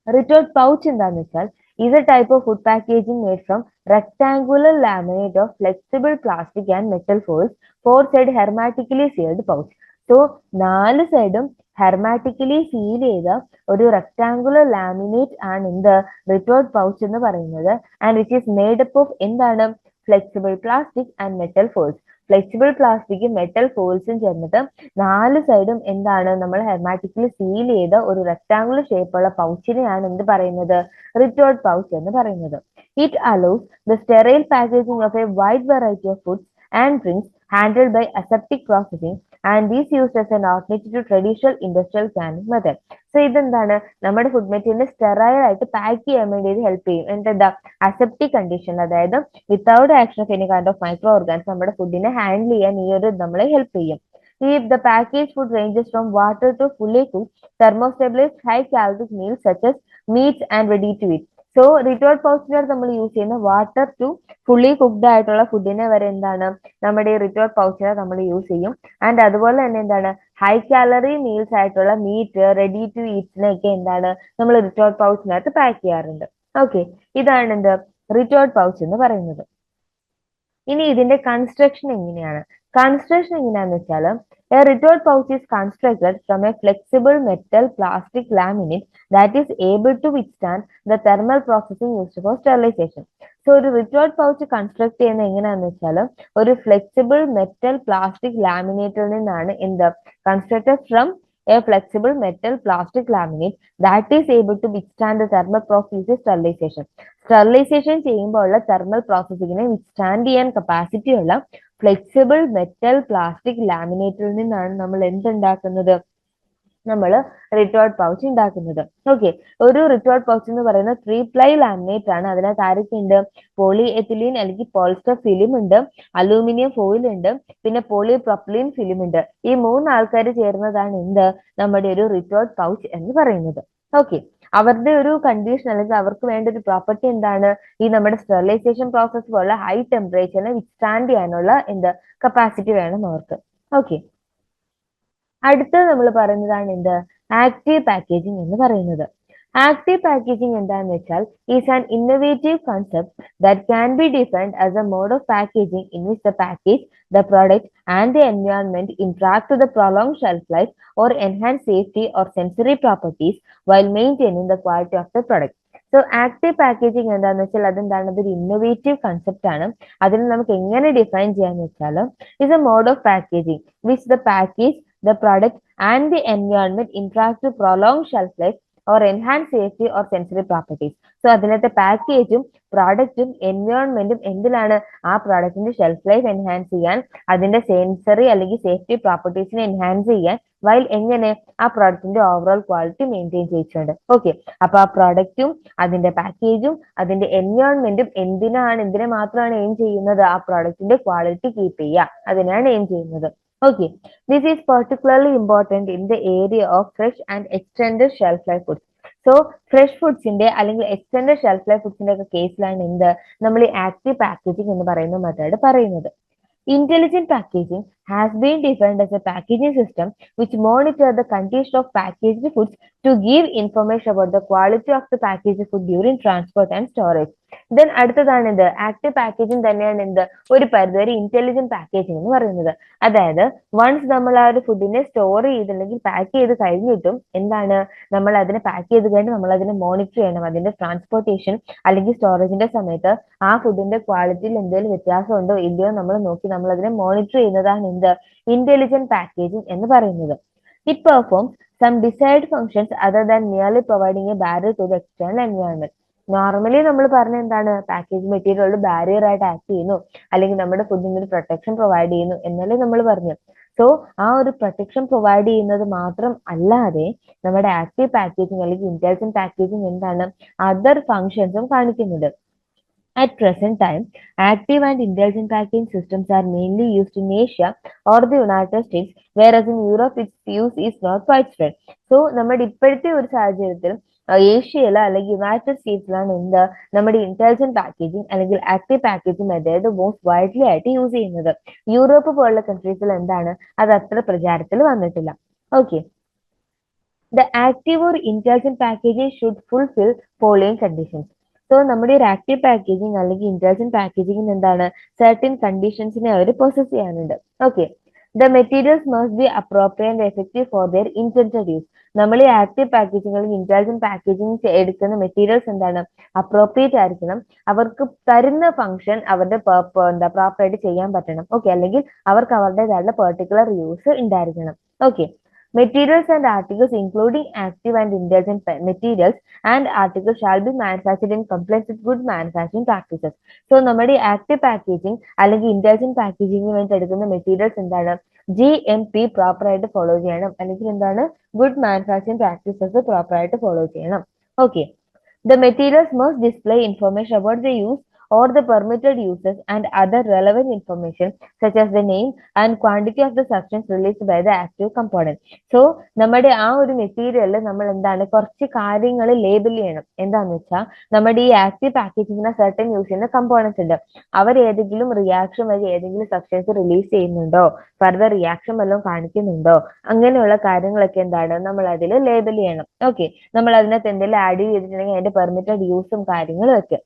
റിറ്റോർട്ട് പൗച്ച് എന്താന്ന് വെച്ചാൽ is a type of food packaging made from rectangular laminate of flexible plastic and metal foils, four side hermetically sealed pouch. So 4 സൈഡും ഹെർമാറ്റിക്കലി സീൽ ചെയ്ത ഒരു റെക്ടാങ്കുലർ ലാമിനേറ്റ് ആണ് എന്ത് റിറ്റോർട്ട് പൗച്ച് എന്ന് പറയുന്നത്. And which is made up of എന്താണ്? Flexible plastic and metal foils. Flexible പ്ലാസ്റ്റിക്കും metal ഫോൾസും ചേർന്നിട്ട് 4 സൈഡും എന്താണ് നമ്മൾ ഹെർമാറ്റിക്കലി സീൽ ചെയ്ത ഒരു റെക്ടാങ്കുലർ ഷേപ്പുള്ള പൗച്ചിനെയാണ് എന്ത് പറയുന്നത്? റിറ്റോർട്ട് പൗച്ച് എന്ന് പറയുന്നത്. It allows the sterile packaging of a wide variety of foods and drinks handled by aseptic processing and is used as an alternative to traditional industrial canning method. So ഇതെന്താണ് നമ്മുടെ food material sterile ആയിട്ട് pack ചെയ്യാൻ വേണ്ടി ഇത് help ചെയ്യും. എന്താ aseptic condition, അതായത് without action of any kind of micro organs നമ്മുടെ ഫുഡിനെ ഹാൻഡിൽ ചെയ്യാൻ ഈ ഒരു നമ്മളെ ഹെൽപ്പ് ചെയ്യും. If the packaged food ranges from water to fully cooked, thermostabilized high-caloric meals such as meats and ready-to-eat. So retort പൗച്ചിനകത്ത് നമ്മൾ യൂസ് ചെയ്യുന്ന വാട്ടർ ടു ഫുള്ളി കുക്ക്ഡ് ആയിട്ടുള്ള ഫുഡിനെ വരെ എന്താണ് നമ്മുടെ ഈ റിറ്റോർട്ട് പൗച്ചിനകത്ത് നമ്മൾ യൂസ് ചെയ്യും. ആൻഡ് അതുപോലെ തന്നെ എന്താണ് ഹൈ കാലറി മീൽസ് ആയിട്ടുള്ള മീറ്റ്, റെഡി ടു ഈറ്റ്സിനൊക്കെ എന്താണ് നമ്മൾ റിറ്റോർട്ട് പൗച്ചിനകത്ത് പാക്ക് ചെയ്യാറുണ്ട്. ഓക്കെ, ഇതാണ് എന്ത് റിറ്റോർട്ട് പൗച്ച് എന്ന് പറയുന്നത്. ഇനി ഇതിന്റെ കൺസ്ട്രക്ഷൻ എങ്ങനെയാണ്? കൺസ്ട്രക്ഷൻ എങ്ങനെയാന്ന് വെച്ചാൽ a retort pouch is constructed from a flexible metal plastic laminate that is able to withstand the thermal processing used for sterilization. So ഒരു റിറ്റോർട്ട് പൗച്ച് കൺസ്ട്രക്ട് ചെയ്യുന്നത് എങ്ങനെയാന്ന് വെച്ചാൽ ഒരു ഫ്ലെക്സിബിൾ മെറ്റൽ പ്ലാസ്റ്റിക് ലാമിനേറ്റിൽ നിന്നാണ് എന്ത് constructed from a flexible metal plastic laminate that is able to withstand the thermal process sterilization. Sterilization ചെയ്യുമ്പോൾ ഉള്ള തെർമൽ പ്രോസസ്സിങ്ങിനെ വിത്ത്സ്റ്റാൻഡ് ചെയ്യാൻ കപ്പാസിറ്റി ഉള്ള ഫ്ലെക്സിബിൾ മെറ്റൽ പ്ലാസ്റ്റിക് ലാമിനേറ്റിൽ നിന്നാണ് നമ്മൾ എന്തുണ്ടാക്കുന്നത്? നമ്മൾ റിറ്റോർട്ട് പൗച്ച് ഉണ്ടാക്കുന്നത്. ഓക്കെ, ഒരു റിറ്റോർട്ട് പൗച്ച് എന്ന് പറയുന്നത് 3-ply ലാമിനേറ്റ് ആണ്. അതിനകത്ത് ആരൊക്കെയുണ്ട്? പോളി എത്തിലീൻ അല്ലെങ്കിൽ പോളിസ്റ്റർ ഫിലിം ഉണ്ട്, അലൂമിനിയം ഫോയിൽ ഉണ്ട്, പിന്നെ പോളിപ്രൊപ്പലീൻ ഫിലിം ഉണ്ട്. ഈ 3 ആൾക്കാർ ചേർന്നതാണ് എന്ത് നമ്മുടെ ഒരു റിറ്റോർട്ട് പൗച്ച് എന്ന് പറയുന്നത്. ഓക്കെ, അവരുടെ ഒരു കണ്ടീഷൻ അല്ലെങ്കിൽ അവർക്ക് വേണ്ട ഒരു പ്രോപ്പർട്ടി എന്താണ്, ഈ നമ്മുടെ സ്റ്റെറിലൈസേഷൻ പ്രോസസ് പോലുള്ള ഹൈ ടെമ്പറേച്ചറിനെ വിത്ത്സ്റ്റാൻഡ് ചെയ്യാനുള്ള കപ്പാസിറ്റി വേണം അവർക്ക്. ഓക്കെ, അടുത്തത് നമ്മൾ പറയുന്നതാണ് ആക്റ്റീവ് പാക്കേജിംഗ് എന്ന് പറയുന്നത്. ആക്റ്റീവ് പാക്കേജിംഗ് എന്താണെന്ന് വെച്ചാൽ is an innovative concept that can be defined as a mode of packaging in which the package, the product, and the environment interact to the prolonged shelf life or enhance safety or sensory properties while maintaining the quality of the product. So active packaging എന്താണെന്ന് വെച്ചാൽ അതെന്താണ്, അതൊരു innovative concept ആണ്. അതിന് നമുക്ക് എങ്ങനെ define ചെയ്യാന്ന് വെച്ചാൽ is a mode of packaging which the package, the product, and the environment interact to prolong shelf life or enhance safety or sensory properties. So അതിനകത്തെ പാക്കേജും പ്രോഡക്റ്റും എൻവയോൺമെന്റും എന്തിലാണ് ആ പ്രോഡക്റ്റിന്റെ ഷെൽഫ് ലൈഫ് എൻഹാൻസ് ചെയ്യാൻ, അതിന്റെ സെൻസറി അല്ലെങ്കിൽ സേഫ്റ്റി പ്രോപ്പർട്ടീസിനെ എൻഹാൻസ് ചെയ്യാൻ, while എങ്ങനെ ആ പ്രോഡക്റ്റിന്റെ overall quality maintain ചെയ്യിച്ചുണ്ട്. Okay, അപ്പൊ ആ പ്രോഡക്റ്റും അതിന്റെ പാക്കേജും അതിന്റെ എൻവയോൺമെന്റും എന്തിനെ മാത്രമാണ് എയിം ചെയ്യുന്നത്, ആ പ്രോഡക്റ്റിന്റെ ക്വാളിറ്റി കീപ്പ് ചെയ്യുക, അതിനാണ് എയിം ചെയ്യുന്നത്. Okay, this is particularly important in the area of fresh and extended shelf life foods. So, fresh foodsന്റെ അല്ലെങ്കിൽ extended shelf life foodsന്റെ ഒക്കെ കേസിലാണ് നമ്മൾ ഈ ആക്റ്റീവ് പാക്കേജിംഗ് എന്ന് പറയുന്ന മെത്തേഡ് പറയുന്നത്. Intelligent packaging has been defined as a packaging system which monitors the condition of packaged foods to give information about the quality of the packaged food during transport and storage. Then അടുത്തതാണ് active packaging തന്നെയാണ് ഒരു പരിധിവരെ intelligent packaging എന്ന് പറയുന്നത്. അതായത് once നമ്മൾ ആ ഒരു ഫുഡിനെ സ്റ്റോർ ചെയ്തില്ലെങ്കിൽ പാക്ക് ചെയ്ത് കഴിഞ്ഞിട്ടും നമ്മൾ അതിനെ പാക്ക് ചെയ്ത് കഴിഞ്ഞ് നമ്മൾ അതിനെ മോണിറ്റർ ചെയ്യണം. അതിന്റെ ട്രാൻസ്പോർട്ടേഷൻ അല്ലെങ്കിൽ സ്റ്റോറേജിന്റെ സമയത്ത് ആ ഫുഡിന്റെ ക്വാളിറ്റിയിൽ എന്തെങ്കിലും വ്യത്യാസം ഉണ്ടോ ഇല്ലയോ നമ്മൾ നോക്കി നമ്മൾ അതിനെ മോണിറ്റർ ചെയ്യുന്നതാണ് ഇന്റലിജന്റ് പാക്കേജിംഗ് എന്ന് പറയുന്നത്. It performs some desired functions other than merely providing a barrier to the external environment. Normally നമ്മൾ പറഞ്ഞ പാക്കേജ് മെറ്റീരിയൽ ബാരിയർ ആയിട്ട് ആക്ട് ചെയ്യുന്നു, അല്ലെങ്കിൽ നമ്മുടെ ഫുഡിന് ഒരു പ്രൊട്ടക്ഷൻ പ്രൊവൈഡ് ചെയ്യുന്നു എന്നല്ലേ നമ്മൾ പറഞ്ഞു. സോ ആ ഒരു പ്രൊട്ടക്ഷൻ പ്രൊവൈഡ് ചെയ്യുന്നത് മാത്രം അല്ലാതെ നമ്മുടെ ആക്റ്റീവ് പാക്കേജിംഗ് അല്ലെങ്കിൽ ഇന്റലിജന്റ് പാക്കേജിംഗ് അതർ ഫങ്ഷൻസും കാണിക്കുന്നുണ്ട്. At present time, active and intelligent packaging systems are mainly used in Asia or the United States, whereas in Europe its use is not widespread. So, നമ്മുടെ ഇപ്പോഴത്തെ ഒരു സാഹചര്യത്തിൽ ഏഷ്യയില അല്ലെങ്കിൽ United സ്റ്റേറ്റ്സിലാണ് നമ്മുടെ intelligent packaging അല്ലെങ്കിൽ active packaging method most widely ആയിട്ട് use ചെയ്യുന്നത്. യൂറോപ്പ് പോലുള്ള കൺട്രീസിൽ അത് അത്ര പ്രചാരത്തിൽ വന്നിട്ടില്ല. Okay, the active or intelligent packaging should fulfill following conditions. So നമ്മുടെ ഒരു ആക്റ്റീവ് പാക്കേജിംഗ് അല്ലെങ്കിൽ ഇന്റലിജന്റ് പാക്കേജിംഗിന് സർട്ടൻ കണ്ടീഷൻസിനെ അവർ പ്രോസസ് ചെയ്യാനുണ്ട്. Okay, the materials must be appropriate and effective for their intended use. നമ്മൾ ഈ ആക്റ്റീവ് പാക്കേജിംഗ് അല്ലെങ്കിൽ ഇന്റലിജന്റ് പാക്കേജിംഗ് എടുക്കുന്ന മെറ്റീരിയൽസ് അപ്രോപ്രിയേറ്റ് ആയിരിക്കണം. അവർക്ക് തരുന്ന ഫംഗ്ഷൻ അവരുടെ പ്രോപ്പറായിട്ട് ചെയ്യാൻ പറ്റണം. ഓക്കെ, അല്ലെങ്കിൽ അവർക്ക് അവരുടേതായുള്ള പെർട്ടിക്കുലർ യൂസ് ഉണ്ടായിരിക്കണം. Okay, materials and articles including active and intelligent materials and articles shall be manufactured in compliance with good manufacturing practices. So നമ്മുടെ ആക്റ്റീവ് പാക്കേജിംഗ് അല്ലെങ്കിൽ ഇന്റലിജന്റ് പാക്കേജിംഗിന് വേണ്ടി എടുക്കുന്ന മെറ്റീരിയൽസ് GMP പ്രോപ്പർ ആയിട്ട് ഫോളോ ചെയ്യണം, അല്ലെങ്കിൽ ഗുഡ് മാനുഫാക്ചറിംഗ് പ്രാക്ടീസസ് പ്രോപ്പർ ആയിട്ട് follow ചെയ്യണം. Okay, the materials must display information about the use or the permitted uses and other relevant information such as the name and quantity of the substance released by the active component. So നമ്മുടെ ആ ഒരു മെറ്റീരിയലിൽ നമ്മൾ കുറച്ച് കാര്യങ്ങൾ label ചെയ്യണം. എന്താന്ന് വെച്ചാൽ നമ്മുടെ ഈ ആക്റ്റീവ് പാക്കേജിങ്ങിന് സർട്ടൻ യൂസ് ചെയ്യുന്ന കമ്പോണൻസ് ഉണ്ട്. അവർ ഏതെങ്കിലും റിയാക്ഷൻ വഴി ഏതെങ്കിലും സബ്സ്റ്റൻസ് റിലീസ് ചെയ്യുന്നുണ്ടോ, ഫർദർ റിയാക്ഷൻ വല്ലതും കാണിക്കുന്നുണ്ടോ, അങ്ങനെയുള്ള കാര്യങ്ങളൊക്കെ നമ്മൾ അതിൽ ലേബിൾ ചെയ്യണം. ഓക്കെ, നമ്മൾ അതിനകത്ത് എന്തെങ്കിലും ആഡ് ചെയ്തിട്ടുണ്ടെങ്കിൽ അതിന്റെ പെർമിറ്റഡ് യൂസും കാര്യങ്ങളും ഒക്കെ.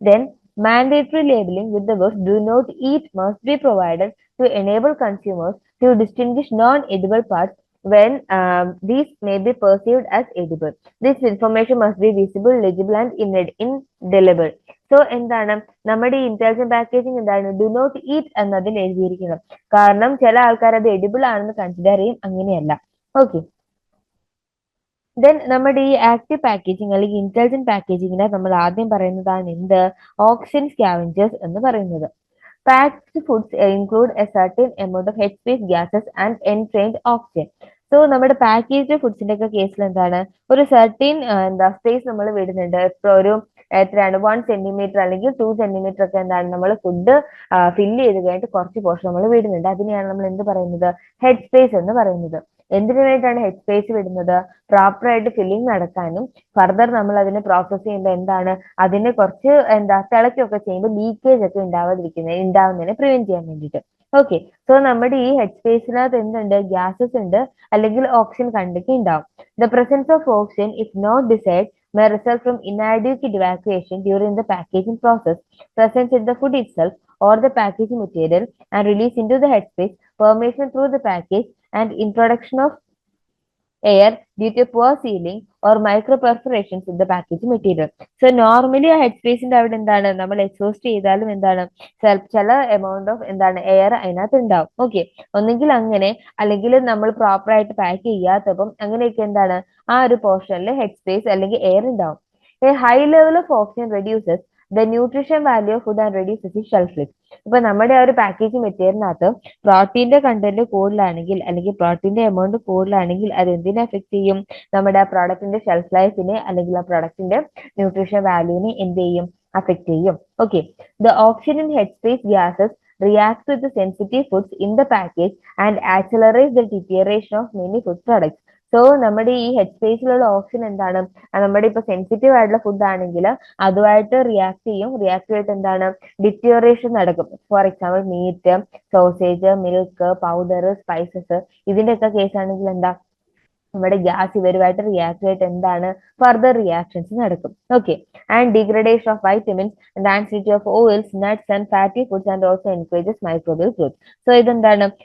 Then mandatory labeling with the words "do not eat" must be provided to enable consumers to distinguish non-edible parts when these may be perceived as edible. This information must be visible, legible and indelible. So നമ്മുടെ intelligent packaging "do not eat" എന്നതിൽ എഴുതിയിരിക്കണം. കാരണം ചില ആൾക്കാർ അത് edible ആണെന്ന് consider ചെയ്യും, അങ്ങനെയല്ല. Okay, then നമ്മുടെ ഈ ആക്റ്റീവ് പാക്കേജിംഗ് അല്ലെങ്കിൽ ഇന്റലിജന്റ് പാക്കേജിങ്ങിനെ നമ്മൾ ആദ്യം പറയുന്നതാണ് ഓക്സിജൻ സ്കാവഞ്ചേഴ്സ് എന്ന് പറയുന്നത്. Packed foods include a certain amount of head space gases and entrained oxygen. So നമ്മുടെ പാക്കേജ്ഡ് ഫുഡ്സിന്റെ ഒക്കെ കേസിൽ ഒരു സർട്ടൻ സ്പേസ് നമ്മൾ വിടുന്നുണ്ട്. ഇപ്പോൾ ഒരു എത്രയാണ് 1 സെന്റിമീറ്റർ അല്ലെങ്കിൽ 2 സെന്റിമീറ്റർ ഒക്കെ നമ്മൾ ഫുഡ് ഫില്ല് ചെയ്ത് കഴിഞ്ഞിട്ട് കുറച്ച് പോർഷൻ നമ്മൾ വിടുന്നുണ്ട്. അതിനെയാണ് നമ്മൾ പറയുന്നത് ഹെഡ് സ്പേസ് എന്ന് പറയുന്നത്. എന്തിനു വേണ്ടിയിട്ടാണ് ഹെഡ് സ്പേസ് വിടുന്നത്? പ്രോപ്പർ ആയിട്ട് ഫില്ലിംഗ് നടക്കാനും ഫർദർ നമ്മൾ അതിനെ പ്രോസസ് ചെയ്യുമ്പോൾ എന്താണ് അതിനെ കുറച്ച് തിളയ്ക്കൊക്കെ ചെയ്യുമ്പോൾ ലീക്കേജ് ഒക്കെ ഉണ്ടാവുന്നതിനെ പ്രിവെന്റ് ചെയ്യാൻ വേണ്ടിയിട്ട്. ഓക്കെ, സോ നമ്മുടെ ഈ ഹെഡ് സ്പേസിനകത്ത് എന്തുണ്ട്? ഗ്യാസസ് ഉണ്ട്, അല്ലെങ്കിൽ ഓക്സിജൻ കണ്ടന്റ് ഉണ്ടാവും. The presence of oxygen if not desired may result from inadequate evacuation during the packaging process, presence in the food itself or the packaging material, and release into the headspace, permeation through the package, and introduction of air due to poor sealing or micro perforations in the packaging material. So normally ആ head സ്പേസിന്റെ അവിടെ എന്താണ് നമ്മൾ exhaust ചെയ്താലും എന്താണ് ചില amount of air അതിനകത്ത് ഉണ്ടാവും. ഓക്കെ, ഒന്നെങ്കിൽ അങ്ങനെ, അല്ലെങ്കിൽ നമ്മൾ പ്രോപ്പർ ആയിട്ട് പാക്ക് ചെയ്യാത്തപ്പം അങ്ങനെയൊക്കെ ആ ഒരു പോർഷനിൽ ഹെഡ് സ്പേസ് അല്ലെങ്കിൽ എയർ ഉണ്ടാവും. A high level of oxygen reduces the nutrition value of food and reduces shelf life. ഇപ്പൊ നമ്മുടെ ആ ഒരു പാക്കേജിംഗ് മെറ്റീരിയലിനകത്ത് പ്രോട്ടീന്റെ കണ്ടന്റ് കൂടുതലാണെങ്കിൽ, അല്ലെങ്കിൽ പ്രോട്ടീന്റെ എമൗണ്ട് കൂടുതലാണെങ്കിൽ അത് എന്തിനെ അഫക്ട് ചെയ്യും? നമ്മുടെ ആ പ്രോഡക്റ്റിന്റെ ഷെൽഫ് ലൈഫിനെ അല്ലെങ്കിൽ ആ പ്രൊഡക്റ്റിന്റെ ന്യൂട്രീഷൻ വാല്യൂവിനെ എന്ത് ചെയ്യും? അഫക്ട് ചെയ്യും. Okay, the oxygen in head space gases react with the sensitive foods in the package and accelerate the deterioration of many food products. So നമ്മുടെ ഈ ഹെഡ് സ്പേസിലുള്ള ഓക്സിജൻ നമ്മുടെ ഇപ്പൊ സെൻസിറ്റീവ് ആയിട്ടുള്ള ഫുഡ് ആണെങ്കിൽ അതുമായിട്ട് റിയാക്ട് ചെയ്യും. റിയാക്ട് ചെയ്തിട്ട് ഡിറ്റോറിയേഷൻ നടക്കും. For example meat, sausage, milk, powder, spices, ഇതിന്റെയൊക്കെ കേസ് ആണെങ്കിൽ നമ്മുടെ ഗ്യാസ് ഇവരുമായിട്ട് റിയാക്ട് ചെയ്തിട്ട് ഫർദർ റിയാക്ഷൻസ് നടക്കും. Okay, and degradation of vitamins and rancidity of oils, nuts and fatty foods and also encourages microbial growth. So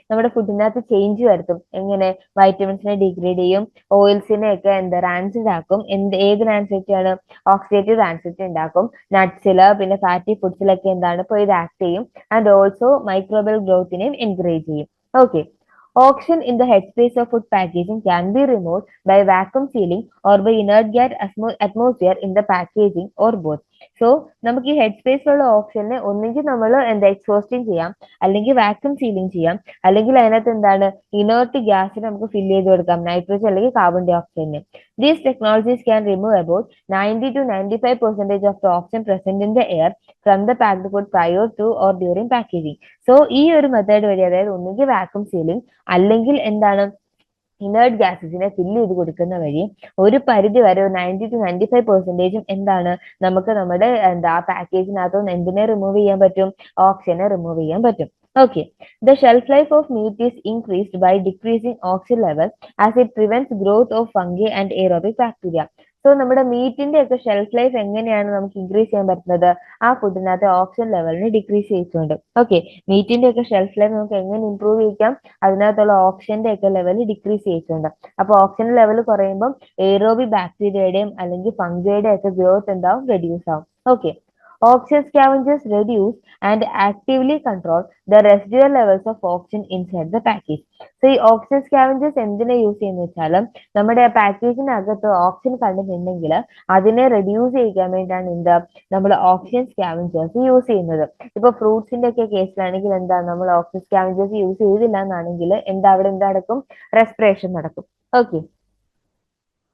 നമ്മുടെ ഫുഡിനകത്ത് change വരുത്തും. എങ്ങനെ? വൈറ്റമിൻസിനെ ഡിഗ്രേഡ് ചെയ്യും, ഓയിൽസിനെ ഒക്കെ റാൻസിഡ് ആക്കും. ഏതിനനുസരിച്ചാണ്? ഓക്സിഡേറ്റീവ് റാൻസിഡ് ഉണ്ടാക്കും. നട്ട്സില് പിന്നെ ഫാറ്റി ഫുഡ്സിലൊക്കെ പോയി ഇത് ആക്ട് ചെയ്യും. ആൻഡ് ഓൾസോ മൈക്രോബിയൽ ഗ്രോത്തിനെയും എൻകറേജ് ചെയ്യും. Okay, oxygen in the headspace of food packaging can be removed by vacuum sealing or by inert gas atmosphere in the packaging or both. So നമുക്ക് ഈ head സ്പേസിലുള്ള ഓക്സിജനെ ഒന്നെങ്കിൽ നമ്മൾ exhausting ചെയ്യാം, അല്ലെങ്കിൽ vacuum ceiling ചെയ്യാം, അല്ലെങ്കിൽ അതിനകത്ത് ഇനേർട്ട് ഗ്യാസിന് നമുക്ക് ഫില്ല് ചെയ്ത് കൊടുക്കാം, നൈട്രജൻ അല്ലെങ്കിൽ കാർബൺ ഡൈ ഓക്സൈഡിനെ. These technologies can remove about 90 to 95% of the oxygen present in the air from the packed food prior to or during packaging. So ഈ ഒരു മെത്തേഡ് വഴി, അതായത് ഒന്നുകിൽ വാക്യൂം സീലിംഗ് അല്ലെങ്കിൽ ഇനേർട്ട് ഗ്യാസസിനെ ഫില്ല് ചെയ്ത് കൊടുക്കുന്ന വഴി ഒരു പരിധി വരെ 90 to 95% നമുക്ക് നമ്മുടെ പാക്കേജിനകത്ത് എന്തിനെ റിമൂവ് ചെയ്യാൻ പറ്റും? ഓക്സിജനെ റിമൂവ് ചെയ്യാൻ പറ്റും. Okay, the shelf life of meat is increased by decreasing oxygen level as it prevents growth of fungi and aerobic bacteria. So നമ്മുടെ മീറ്റിന്റെ ഒക്കെ ഷെൽഫ് ലൈഫ് എങ്ങനെയാണ് നമുക്ക് ഇൻക്രീസ് ചെയ്യാൻ പറ്റുന്നത്? ആ ഫുഡിനകത്ത് ഓക്സിജൻ ലെവലിനെ ഡിക്രീസ് ചെയ്യിച്ചുകൊണ്ട്. ഓക്കെ, മീറ്റിന്റെ ഒക്കെ ഷെൽഫ് ലൈഫ് നമുക്ക് എങ്ങനെ ഇംപ്രൂവ് ചെയ്യിക്കാം? അതിനകത്തുള്ള ഓക്സിജന്റെ ഒക്കെ ലെവൽ ഡിക്രീസ് ചെയ്യിച്ചുകൊണ്ട്. അപ്പൊ ഓക്സിജൻ ലെവൽ കുറയുമ്പോൾ എയറോബിക് ബാക്ടീരിയയുടെയും അല്ലെങ്കിൽ ഫംഗിയുടെയും ഒക്കെ ഗ്രോത്ത് റെഡ്യൂസ് ആവും. Okay, oxygen scavengers reduce and actively control the residual levels of oxygen inside the package. So ഈ oxygen scavengers എന്തിനെ യൂസ് ചെയ്യുന്ന വെച്ചാൽ നമ്മുടെ പാക്കേജിനകത്ത് ഓക്സിജൻ കണ്ടന്റ് ഉണ്ടെങ്കിൽ അതിനെ റെഡ്യൂസ് ചെയ്യിക്കാൻ വേണ്ടിയിട്ടാണ് നമ്മൾ ഓക്സിജൻ സ്കാവഞ്ചേഴ്സ് യൂസ് ചെയ്യുന്നത്. ഇപ്പൊ ഫ്രൂട്ട്സിന്റെ ഒക്കെ കേസിലാണെങ്കിൽ നമ്മൾ ഓക്സിജൻ സ്കാവഞ്ചേഴ്സ് യൂസ് ചെയ്തില്ല എന്നാണെങ്കിൽ അവിടെ നടക്കും? റെസ്പിറേഷൻ നടക്കും. Okay,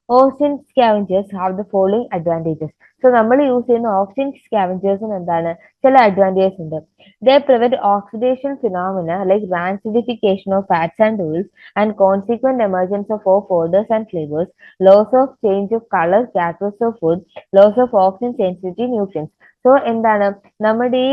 oxygen scavengers have the following advantages. So നമ്മൾ യൂസ് ചെയ്യുന്ന ഓക്സിജൻ സ്കാവഞ്ചേഴ്സിന് ചില അഡ്വാൻറ്റേജസ് ഉണ്ട്. They prevent oxidation phenomena like rancidification of fats and oils and consequent emergence of odors and flavors, loss of change of color characteristics of food, loss of oxygen sensitive nutrients. So നമ്മുടെ ഈ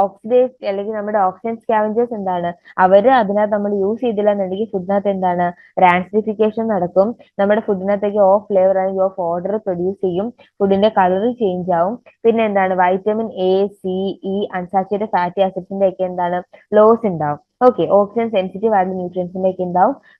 oxidate അല്ലെങ്കിൽ നമ്മുടെ oxygen scavengers അവര് അതിനകത്ത് നമ്മൾ use ചെയ്തില്ല എന്നുണ്ടെങ്കിൽ ഫുഡിനകത്ത് rancidification നടക്കും. നമ്മുടെ ഫുഡിനകത്തേക്ക് ഓഫ് ഫ്ലേവർ അല്ലെങ്കിൽ ഓഫ് ഓർഡർ പ്രൊഡ്യൂസ് ചെയ്യും. ഫുഡിന്റെ കളർ ചേഞ്ച് ആവും. പിന്നെ vitamin A, C, E, unsaturated fatty ആസിഡ്സിന്റെ ഒക്കെ ലോസ് ഉണ്ടാവും. ഓക്കെ, ഓക്സിജൻ സെൻസിറ്റീവ് ആയിട്ടുള്ള ന്യൂട്രിയൻസിന്റെ ഒക്കെ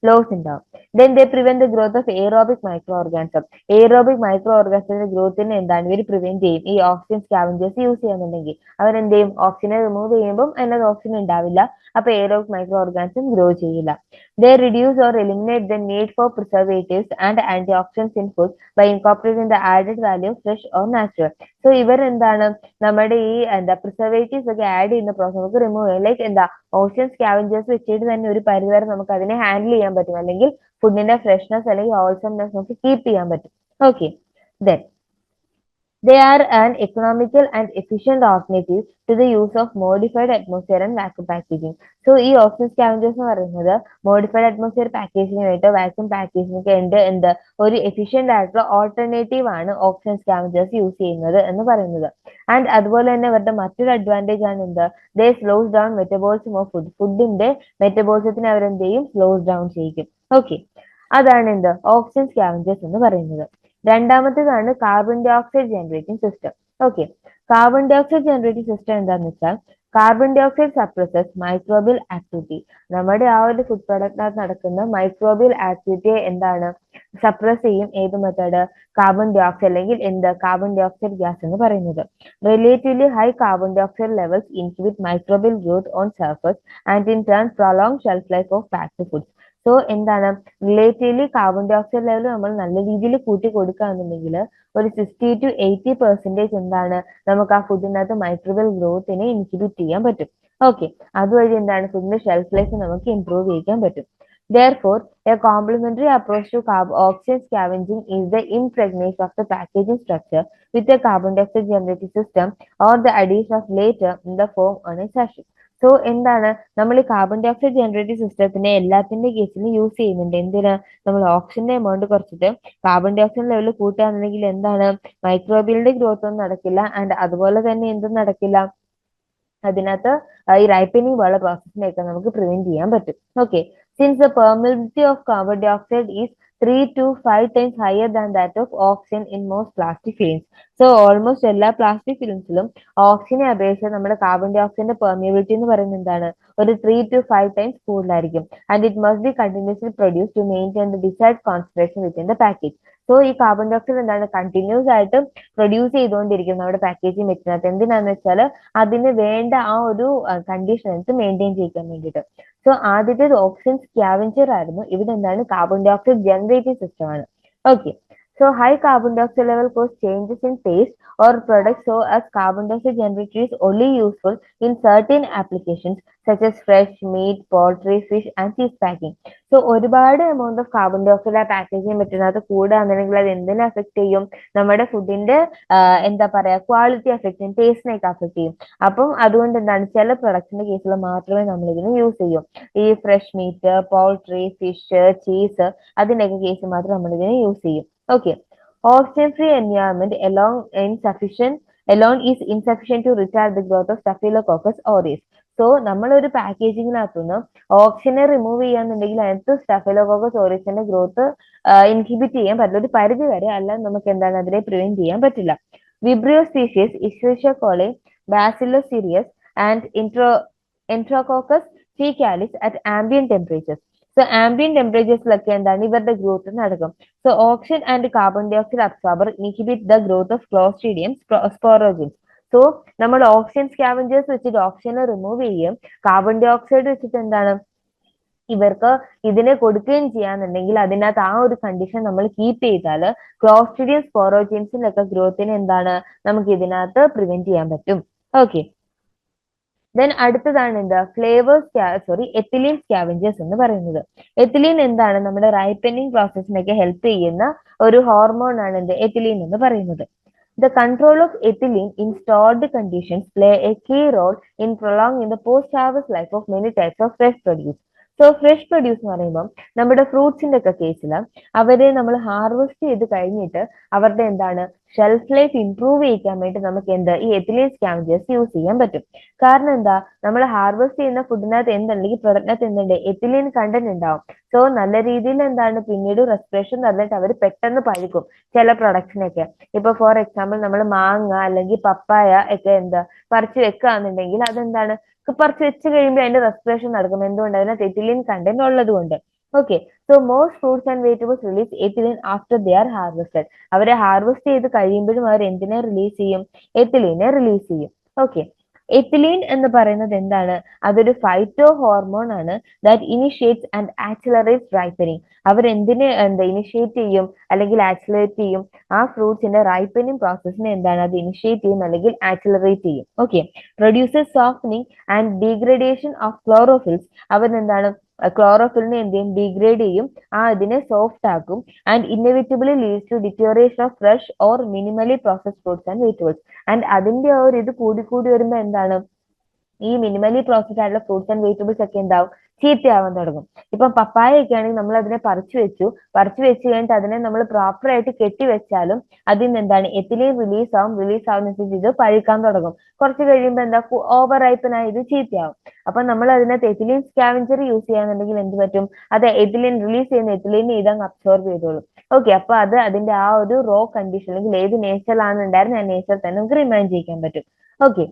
ലോസ് ഉണ്ടാവും. Then they prevent the growth of aerobic microorganism. Aerobic മൈക്രോ ഓർഗാനിസത്തിന്റെ ഗ്രോത്തിനെ ഇവർ പ്രിവെന്റ് ചെയ്യും. ഈ ഓക്സിജൻ സ്കാവഞ്ചേഴ്സ് യൂസ് ചെയ്യുന്നുണ്ടെങ്കിൽ അവരെന്ത് ചെയ്യും? ഓക്സിജനെ റിമൂവ് ചെയ്യുമ്പോൾ അതിനകത്ത് ഓക്സിജൻ ഉണ്ടാവില്ല. അപ്പൊ എയറോബിക് മൈക്രോ ഓർഗാനിസം ഗ്രോ ചെയ്യില്ല. They reduce or eliminate the need for preservatives and antioxidants in food by incorporating the added value of fresh or natural. So ഇവരെന്താണ് നമ്മുടെ ഈ പ്രിസർവേറ്റീവ്സ് ഒക്കെ ആഡ് ചെയ്യുന്ന പ്രോസസ് നമുക്ക് റിമൂവ് ചെയ്യാം. Like oxygen scavengers വെച്ചിട്ട് തന്നെ ഒരു പരിധിവരെ നമുക്ക് അതിനെ ഹാൻഡിൽ ചെയ്യാൻ പറ്റും, അല്ലെങ്കിൽ ഫുഡിന്റെ ഫ്രഷ്നെസ് അല്ലെങ്കിൽ ഹോൾസംനെസ് നമുക്ക് കീപ്പ് ചെയ്യാൻ പറ്റും. Okay, then They are an economical and efficient alternative to the use of modified atmosphere and vacuum packaging. So ഈ ഓക്സിജൻ സ്കാവഞ്ചേഴ്സ് എന്ന് പറയുന്നത് മോഡിഫൈഡ് അറ്റ്മോസ്ഫിയർ പാക്കേജിംഗ് ആയിട്ട് വാക്യൂം പാക്കേജിംഗ് ഒക്കെ ഉണ്ട് എന്ത് ഒരു എഫിഷ്യന്റ് ആയിട്ടുള്ള ഓൾട്ടർനേറ്റീവ് ആണ് ഓക്സിജൻ സ്കാവഞ്ചേഴ്സ് യൂസ് ചെയ്യുന്നത് എന്ന് പറയുന്നത്. ആൻഡ് അതുപോലെ തന്നെ ഇവരുടെ മറ്റൊരു അഡ്വാൻറ്റേജ് ആണ് എന്ത് ദേ സ്ലോസ് ഡൗൺ മെറ്റബോളിസം ഓഫ് ഫുഡിന്റെ മെറ്റബോളിസത്തിനെ അവരെന്ത് ചെയ്യും സ്ലോസ് ഡൗൺ ചെയ്യിക്കും. ഓക്കെ, അതാണ് എന്ത് ഓക്സിജൻ സ്കാവഞ്ചേഴ്സ് എന്ന് പറയുന്നത്. രണ്ടാമത്തേതാണ് carbon dye oxide generating system. Okay, carbon dye oxide generating system എന്താണെന്ന് വെച്ചാൽ carbon dye oxide suppresses microbial activity. നമ്മുടെ ആ ഒരു ഫുഡ് പ്രൊഡക്റ്റിനകത്ത് നടക്കുന്ന മൈക്രോബിയൽ ആക്ടിവിറ്റിയെ എന്താണ് സപ്രസ് ചെയ്യും. ഏത് മെത്തേഡ്? കാർബൺ ഡൈ ഓക്സൈഡ് അല്ലെങ്കിൽ എന്ത് കാർബൺ ഡൈ ഓക്സൈഡ് ഗ്യാസ് എന്ന് പറയുന്നത്. Relatively high carbon dye oxide levels inhibit microbial growth on surface and in turn prolong shelf life of packed foods. So എന്താണ് relatively carbon dye oxide level നമ്മൾ നല്ല രീതിയിൽ കൂട്ടി കൊടുക്കുകയാണെന്നുണ്ടെങ്കിൽ ഒരു 60-80% എന്താണ് നമുക്ക് ആ ഫുഡിനകത്ത് മൈക്രോബിയൽ ഗ്രോത്തിനെ ഇൻഹിബിറ്റ് ചെയ്യാൻ പറ്റും. ഓക്കെ, അതുവഴി എന്താണ് ഫുഡിന്റെ ഷെൽഫ് ലൈഫ് നമുക്ക് ഇംപ്രൂവ് ചെയ്യാൻ പറ്റും. Therefore, a complementary approach to oxygen scavenging is the impregnation of the packaging structure with a carbon dioxide generating system or the addition of later in the form on a sachet. So എന്താണ് നമ്മൾ ഈ carbon dye oxide generating സിസ്റ്റത്തിനെ എല്ലാത്തിന്റെ കേസിലും use ചെയ്യുന്നുണ്ട്. എന്തിനാ? നമ്മൾ ഓക്സിജന്റെ amount കുറച്ചിട്ട് കാർബൺ ഡൈ ഓക്സൈഡ് ലെവൽ കൂട്ടുകയാണെന്നുണ്ടെങ്കിൽ എന്താണ് മൈക്രോബിയലിന്റെ ഗ്രോത്ത് ഒന്നും നടക്കില്ല. ആൻഡ് അതുപോലെ തന്നെ എന്തും നടക്കില്ല, അതിനകത്ത് ഈ റൈപ്പനിങ് പോലുള്ള പ്രോസസ്സിനെയൊക്കെ നമുക്ക് പ്രിവെന്റ് ചെയ്യാൻ പറ്റും. Okay, since the permeability of carbon dye oxide is 3 to 5 times higher than that of oxygen in most plastic films. So almost എല്ലാ പ്ലാസ്റ്റിക് ഫിലിംസിലും ഓക്സിജനെ അപേക്ഷിച്ച് നമ്മുടെ കാർബൺ ഡൈ ഓക്സൈഡിന്റെ പെർമിയബിലിറ്റി എന്ന് പറയുന്നത് എന്താണ് ഒരു 3 to 5 times കൂടുതലായിരിക്കും. And it must be continuously produce to maintain the desired concentration within the package. So ഈ carbon dye ഓക്സൈഡ് എന്താണ് കണ്ടിന്യൂസ് ആയിട്ട് പ്രൊഡ്യൂസ് ചെയ്തുകൊണ്ടിരിക്കും നമ്മുടെ പാക്കേജിംഗ് മെറ്റീരിയൽ. എന്തിനാന്ന് വെച്ചാൽ അതിന് വേണ്ട ആ ഒരു കണ്ടീഷൻ മെയിൻറ്റെയിൻ ചെയ്യാൻ വേണ്ടിയിട്ട്. സോ ആദ്യത്തെ ഓക്സിജൻ സ്കാവഞ്ചർ ആയിരുന്നു. ഇവിടെ എന്താണ് carbon dye oxide generating system ആണ്. Okay, so high carbon dioxide level cause changes in taste or products, so as carbon dioxide generator is only useful in certain applications such as fresh meat, poultry, fish and cheese packing. So ഒരുപാട് amount of carbon dye ഓക്സൈഡ് ആ packaging പറ്റുന്നത് കൂടുകയാണെന്നുണ്ടെങ്കിൽ അത് എന്തിനെ affect ചെയ്യും? നമ്മുടെ ഫുഡിന്റെ എന്താ പറയാ ക്വാളിറ്റി അഫക്ട് ചെയ്യും, ടേസ്റ്റിനെയൊക്കെ അഫക്ട് ചെയ്യും. അപ്പം അതുകൊണ്ട് എന്താണ് ചില പ്രൊഡക്റ്റിന്റെ കേസിൽ മാത്രമേ നമ്മൾ ഇതിന് യൂസ് ചെയ്യൂ. ഈ fresh meat, poultry, fish, cheese അതിന്റെയൊക്കെ കേസ് മാത്രം നമ്മൾ ഇതിനെ യൂസ് ചെയ്യും. Okay, oxygen-free environment alone is insufficient to retard the growth of Staphylococcus aureus. So നമ്മളൊരു പാക്കേജിങ്ങിനകത്തുനിന്ന് ഓക്സിജനെ റിമൂവ് ചെയ്യാന്നുണ്ടെങ്കിൽ അതിനകത്ത് സ്റ്റഫിലോകോക്കസ് ഓറിയസിന്റെ ഗ്രോത്ത് ഇൻഹിബിറ്റ് ചെയ്യാൻ പറ്റില്ല. ഒരു പരിധി വരെ, അല്ല നമുക്ക് എന്താണ് അതിനെ പ്രിവെന്റ് ചെയ്യാൻ പറ്റില്ല. വിബ്രിയോ സ്പീഷീസ്, ഇഷ്വേഷ്യ coli, Bacillus cereus and Enterococcus faecalis at ambient temperatures. So ambient ടെമ്പറേച്ചേഴ്സിലൊക്കെ എന്താണ് ഇവരുടെ ഗ്രോത്ത് നടക്കും. So oxygen and carbon dye oxide absorber inhibit the growth of Clostridium sporogenes. So നമ്മൾ ഓക്സിജൻ സ്കാവഞ്ചേഴ്സ് വെച്ചിട്ട് ഓക്സിജനെ റിമൂവ് ചെയ്യുകയും carbon dye oxide വെച്ചിട്ട് എന്താണ് ഇവർക്ക് ഇതിനെ കൊടുക്കുകയും ചെയ്യാന്നുണ്ടെങ്കിൽ അതിനകത്ത് ആ ഒരു കണ്ടീഷൻ നമ്മൾ കീപ്പ് ചെയ്താൽ ക്ലോസ്ട്രീഡിയം സ്പോറോജിൻസിന്റെ ഒക്കെ ഗ്രോത്തിനെ എന്താണ് നമുക്ക് ഇതിനകത്ത് പ്രിവെന്റ് ചെയ്യാൻ പറ്റും. ഓക്കെ, ദെൻ അടുത്തതാണ് എന്താ എത്തിലീൻ സ്കാവഞ്ചേഴ്സ് എന്ന് പറയുന്നത്. എത്തിലീൻ എന്താണ് നമ്മുടെ റൈപ്പനിങ് പ്രോസസ്സിനൊക്കെ ഹെൽപ്പ് ചെയ്യുന്ന ഒരു ഹോർമോൺ ആണ് എന്ത് എത്തിലീൻ എന്ന് പറയുന്നത്. The control of ethylene in stored conditions play a key role in prolonging the post-harvest life of many types of fresh produce. So fresh produce എന്ന് പറയുമ്പോൾ നമ്മുടെ ഫ്രൂട്ട്സിന്റെ ഒക്കെ കേസിൽ അവരെ നമ്മൾ ഹാർവെസ്റ്റ് ചെയ്ത് കഴിഞ്ഞിട്ട് അവരുടെ എന്താണ് ഷെൽഫ് ലൈഫ് ഇംപ്രൂവ് ചെയ്യിക്കാൻ വേണ്ടി നമുക്ക് ഈ എത്തിലീൻ സ്കാവഞ്ചേഴ്സ് യൂസ് ചെയ്യാൻ പറ്റും. കാരണം എന്താ നമ്മൾ ഹാർവെസ്റ്റ് ചെയ്യുന്ന ഫുഡിനകത്ത് എന്തുണ്ടെങ്കിൽ പ്രൊഡക്റ്റിനകത്ത് എന്തുണ്ട് എത്തിലീൻ കണ്ടന്റ് ഉണ്ടാവും. സോ നല്ല രീതിയിൽ എന്താണ് പിന്നീട് റെസ്പിറേഷൻ നടന്നിട്ട് അവർ പെട്ടെന്ന് പഴുക്കും ചില പ്രൊഡക്ട്സിനൊക്കെ. ഇപ്പൊ ഫോർ എക്സാമ്പിൾ നമ്മൾ മാങ്ങ അല്ലെങ്കിൽ പപ്പായ ഒക്കെ പറിച്ചു വെക്കുകയാണെന്നുണ്ടെങ്കിൽ അതെന്താണ് പറിച്ച് വെച്ച് കഴിയുമ്പോൾ അതിന്റെ റെസ്പിറേഷൻ നടക്കും. എന്തുകൊണ്ട്? അതിനകത്ത് എത്തിലീൻ കണ്ടന്റ് ഉള്ളത് കൊണ്ട്. Okay, so most fruits and vegetables release ethylene after they are harvested. അവരെ ഹാർവെസ്റ്റ് ചെയ്ത് കഴിയുമ്പോഴും അവർ എന്തിനെ റിലീസ് ചെയ്യും? എത്തിലീനെ റിലീസ് ചെയ്യും. ഓക്കെ, എത്തിലീൻ എന്ന് പറയുന്നത് എന്താണ്? അതൊരു ഫൈറ്റോ ഹോർമോൺ ആണ് that initiates and accelerates ripening. അവരെന്തിനെ ഇനിഷ്യേറ്റ് ചെയ്യും അല്ലെങ്കിൽ ആക്സിലറേറ്റ് ചെയ്യും? ആ ഫ്രൂട്ട്സിന്റെ റൈപ്പനിങ് പ്രോസസ്സിനെ എന്താണ് അത് ഇനിഷ്യേറ്റ് ചെയ്യും അല്ലെങ്കിൽ ആക്സിലറേറ്റ് ചെയ്യും. Okay, produces softening and degradation of chlorophylls. അവരെന്താണ് ക്ലോറോഫിലിനെ എന്ത് ചെയ്യും, ഡിഗ്രേഡ് ചെയ്യും, അതിനെ സോഫ്റ്റ് ആക്കും. And inevitably leads to deterioration of fresh or minimally processed fruits and vegetables. And അതിന്റെ ഒരു ഇത് കൂടി വരുമ്പോൾ എന്താണ്, ഈ മിനിമലി പ്രോസസ്ഡ് ആയിട്ടുള്ള ഫ്രൂട്ട്സ് ആൻഡ് വെജിറ്റബിൾസ് ഒക്കെ എന്താവും, ചീത്തയാവാൻ തുടങ്ങും. ഇപ്പം പപ്പായ ഒക്കെ ആണെങ്കിൽ നമ്മൾ അതിനെ പറിച്ചു വെച്ച് കഴിഞ്ഞിട്ട് അതിനെ നമ്മൾ പ്രോപ്പർ ആയിട്ട് കെട്ടിവെച്ചാലും അതിൽ നിന്ന് എന്താണ്, എത്തിലീൻ റിലീസ് ആവുന്നതനുസരിച്ച് ഇത് പഴുക്കാൻ തുടങ്ങും. കുറച്ച് കഴിയുമ്പോൾ എന്താ, ഓവർ റൈപ്പനായി ഇത് ചീത്തയാവും. അപ്പൊ നമ്മൾ അതിനകത്ത് എത്തിലീൻ സ്കാവഞ്ചർ യൂസ് ചെയ്യാന്നുണ്ടെങ്കിൽ എന്ത് പറ്റും, അത് എത്തിലീൻ റിലീസ് ചെയ്യുന്ന എത്തിലീനെ ഇതങ്ങ് അബ്സോർബ് ചെയ്തോളും. ഓക്കെ, അപ്പൊ അത് അതിന്റെ ആ ഒരു റോ കണ്ടീഷൻ അല്ലെങ്കിൽ ഏത് നേച്ചറിലാണ് ഉണ്ടായിരുന്നത് ആ നേച്ചർ തന്നെ നമുക്ക് റിമൈൻഡ് ചെയ്യിക്കാൻ പറ്റും. Okay,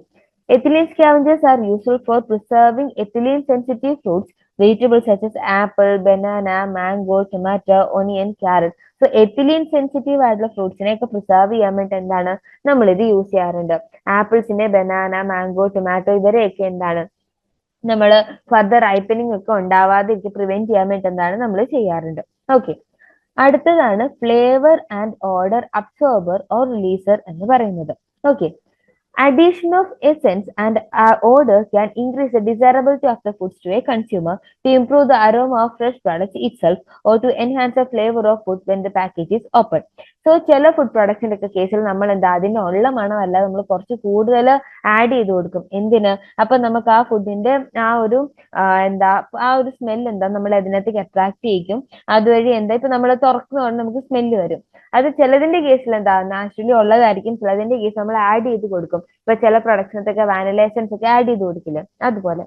ethylene scavengers are useful for preserving ethylene-sensitive fruits, vegetables such as apple, banana, mango, tomato, onion, carrot. So ethylene sensitive ആയിട്ടുള്ള ഫ്രൂട്ട്സിനെയൊക്കെ പ്രിസർവ് ചെയ്യാൻ വേണ്ടി എന്താണ് നമ്മൾ ഇത് യൂസ് ചെയ്യാറുണ്ട്. ആപ്പിൾസിനെ, ബനാന, മാംഗോ, ടൊമാറ്റോ ഇവരെയൊക്കെ എന്താണ് നമ്മൾ ഫർദർ റൈപ്പനിങ് ഒക്കെ ഉണ്ടാവാതെ പ്രിവെന്റ് ചെയ്യാൻ വേണ്ടി എന്താണ് നമ്മൾ ചെയ്യാറുണ്ട്. ഓക്കെ, അടുത്തതാണ് flavour and order absorber or releaser എന്ന് പറയുന്നത്. Okay, addition of essence and odor can increase the desirability of the foods to a consumer, to improve the aroma of fresh products itself, or to enhance the flavor of food when the package is open. So ചില food പ്രൊഡക്ട്സിന്റെ ഒക്കെ കേസിൽ നമ്മൾ എന്താ, അതിന്റെ ഉള്ള മണമല്ല, നമ്മൾ കുറച്ച് കൂടുതൽ ആഡ് ചെയ്ത് കൊടുക്കും. എന്തിന്, അപ്പൊ നമുക്ക് ആ ഫുഡിന്റെ ആ ഒരു എന്താ ആ ഒരു സ്മെൽ എന്താ നമ്മൾ അതിനകത്തേക്ക് അട്രാക്ട് ചെയ്യിക്കും. അതുവഴി എന്താ, ഇപ്പൊ നമ്മൾ തുറക്കുന്നതുകൊണ്ട് നമുക്ക് സ്മെല്ല് വരും. അത് ചിലതിന്റെ കേസിൽ എന്താ നാച്ചുറലി ഉള്ളതായിരിക്കും, ചിലതിന്റെ കേസ് നമ്മൾ ആഡ് ചെയ്ത് കൊടുക്കും. ഇപ്പൊ ചില പ്രൊഡക്ട്സിനൊക്കെ വാനില എസൻസ് ഒക്കെ ആഡ് ചെയ്ത് കൊടുക്കില്ല, അതുപോലെ.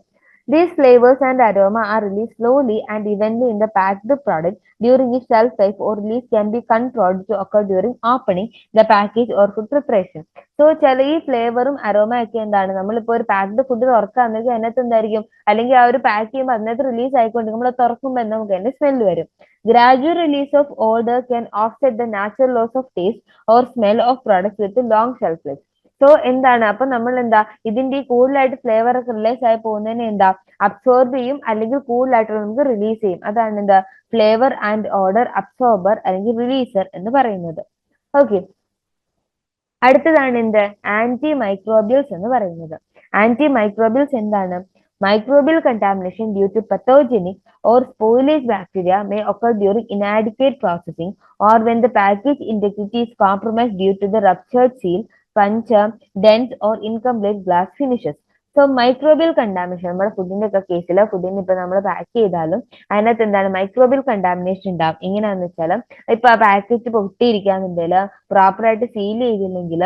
These flavors and aroma are released slowly and evenly in the packed product during its shelf life, or release can be controlled to occur during opening the package or food preparation. So ചില ഈ ഫ്ലേവറും aroma ഒക്കെ എന്താണ്, നമ്മളിപ്പോ ഒരു packed food തുറക്കാന്നെങ്കിൽ അതിനകത്ത് എന്തായിരിക്കും, അല്ലെങ്കിൽ ആ ഒരു പാക്ക് ചെയ്യുമ്പോൾ അതിനകത്ത് റിലീസ് ആയിക്കൊണ്ട് നമ്മൾ തുറക്കുമ്പോൾ നമുക്ക് അതിന്റെ സ്മെല്ല് വരും. Gradual release of odor can offset the natural loss of taste or smell of products with long shelf life. So എന്താണ്, അപ്പൊ നമ്മൾ എന്താ ഇതിന്റെ കൂടുതലായിട്ട് ഫ്ലേവർ ഒക്കെ റിലീസ് ആയി പോകുന്നതിനെ എന്താ അബ്സോർബ് ചെയ്യും, അല്ലെങ്കിൽ കൂടുതലായിട്ട് നമുക്ക് റിലീസ് ചെയ്യും. അതാണ് എന്താ ഫ്ലേവർ ആൻഡ് ഓർഡർ അബ്സോർബർ അല്ലെങ്കിൽ റിലീസർ എന്ന് പറയുന്നത്. ഓക്കെ, അടുത്തതാണ് എന്ത്, ആന്റി മൈക്രോബിയൽസ് എന്ന് പറയുന്നത്. ആന്റി മൈക്രോബിയൽസ് എന്താണ്, microbial contamination due to pathogenic or spoilage bacteria may occur during inadequate processing, or when the package integrity is compromised due to the ruptured seal, puncture, dents, or incomplete glass finishes. So microbial contamination നമ്മുടെ ഫുഡിന്റെ ഒക്കെ കേസിൽ ഫുഡിന് ഇപ്പൊ നമ്മൾ pack ചെയ്താലും അതിനകത്ത് എന്താണ് മൈക്രോബിയൽ കണ്ടാമിനേഷൻ ഉണ്ടാവും. എങ്ങനെയാന്ന് വെച്ചാൽ ഇപ്പൊ ആ പാക്കറ്റ് പൊട്ടിയിരിക്കാന്നുണ്ടെങ്കിൽ പ്രോപ്പറായിട്ട് സീൽ ചെയ്തില്ലെങ്കിൽ,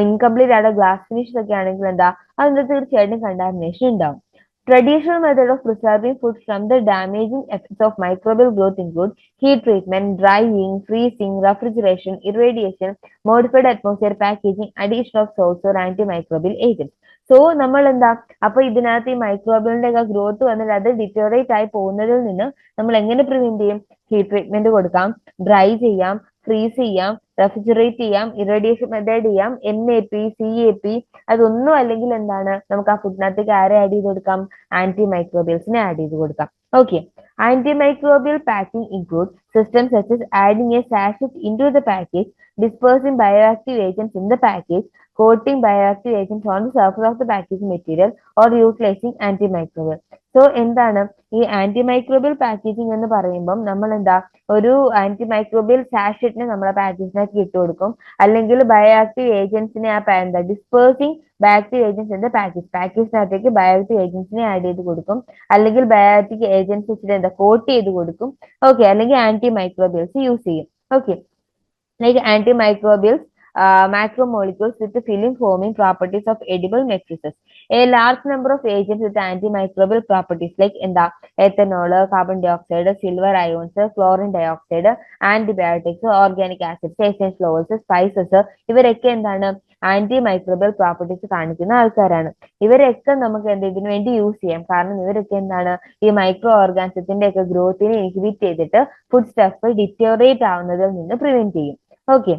ഇൻകംപ്ലീറ്റ് ആയിട്ട് ഗ്ലാസ് ഫിനിഷസ് ഒക്കെ ആണെങ്കിൽ എന്താ അതിന് തീർച്ചയായിട്ടും കണ്ടാമിനേഷൻ ഉണ്ടാവും. Traditional method of preserving food from the damaging effects of microbial growth include heat treatment, drying, freezing, refrigeration, irradiation, modified atmosphere packaging, addition of salts or antimicrobial agents. So നമ്മൾ എന്താ, അപ്പൊ ഇതിനകത്ത് ഈ മൈക്രോബിയലിന്റെ ഒക്കെ ഗ്രോത്ത് വന്നിട്ട് അത് ഡിറ്റോറേറ്റ് ആയി പോകുന്നതിൽ നിന്ന് നമ്മൾ എങ്ങനെ പ്രിവെന്റ് ചെയ്യും, ഹീറ്റ് ട്രീറ്റ്മെന്റ് കൊടുക്കാം, ഡ്രൈ ചെയ്യാം, ഫ്രീസ് ചെയ്യാം, റെഫ്രിജറേറ്റ് ചെയ്യാം, ഇറേഡിയേഷൻ മെത്തേഡ് ചെയ്യാം, NAP, CAP. അതൊന്നും അല്ലെങ്കിൽ എന്താണ് നമുക്ക് ആ ഫുഡിനകത്തേക്ക് ആരെ ആഡ് ചെയ്ത് കൊടുക്കാം, ആന്റി മൈക്രോബിയൽസിനെ ആഡ് ചെയ്ത് കൊടുക്കാം. Okay, antimicrobial packing includes systems such as adding a sachet into the package, dispersing bioactive agents in the package, coating bioactive agents on the surface of the packaging material, or utilizing antimicrobial. So എന്താണ് ഈ antimicrobial packaging എന്ന് പറയുമ്പം നമ്മൾ എന്താ ഒരു antimicrobial സാഷറ്റിനെ നമ്മളെ പാക്കേജിനകത്ത് ഇട്ട് കൊടുക്കും, അല്ലെങ്കിൽ ബയോആക്റ്റീവ് ഏജന്റ്സിനെ എന്താ ഡിസ്പേഴ്സിങ് ബയോആക്റ്റീവ് ഏജന്റ്സ് പാക്കേജിനകത്തേക്ക് ബയോആക്റ്റീവ് ഏജന്റ്സിനെ ആഡ് ചെയ്ത് കൊടുക്കും, അല്ലെങ്കിൽ ബയോആക്റ്റീവ് ഏജന്റ്സ് വെച്ചിട്ട് എന്താ കോട്ട് ചെയ്ത് കൊടുക്കും. ഓക്കെ, അല്ലെങ്കിൽ ആന്റിമൈക്രോബിയൽസ് യൂസ് ചെയ്യും. Okay, like antimicrobials macromolecules with the film forming properties of edible matrices. A large number of agents with antimicrobial properties like ethanol, carbon dioxide, silver ions, chlorine dioxide, antibiotics, organic acids, essential oils, spices, ഇവരൊക്കെ എന്താണ് antimicrobial properties കാണിക്കുന്ന ആൾക്കാരാണ്. ഇവരൊക്കെ നമുക്ക് ഇതിനു വേണ്ടി use ചെയ്യാം, കാരണം ഇവരൊക്കെ എന്താണ് ഈ മൈക്രോ ഓർഗാനിസത്തിന്റെ ഒക്കെ ഗ്രോത്തിനെ ഇൻഹിബിറ്റ് ചെയ്തിട്ട് ഫുഡ് സ്റ്റഫ് ഡിറ്റോറേറ്റ് ആവുന്നതിൽ നിന്ന് പ്രിവെന്റ് ചെയ്യും. ഓക്കെ,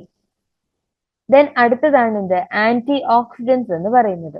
ദെൻ അടുത്തതാണ് ആന്റി ഓക്സിഡൻസ് എന്ന് പറയുന്നത്.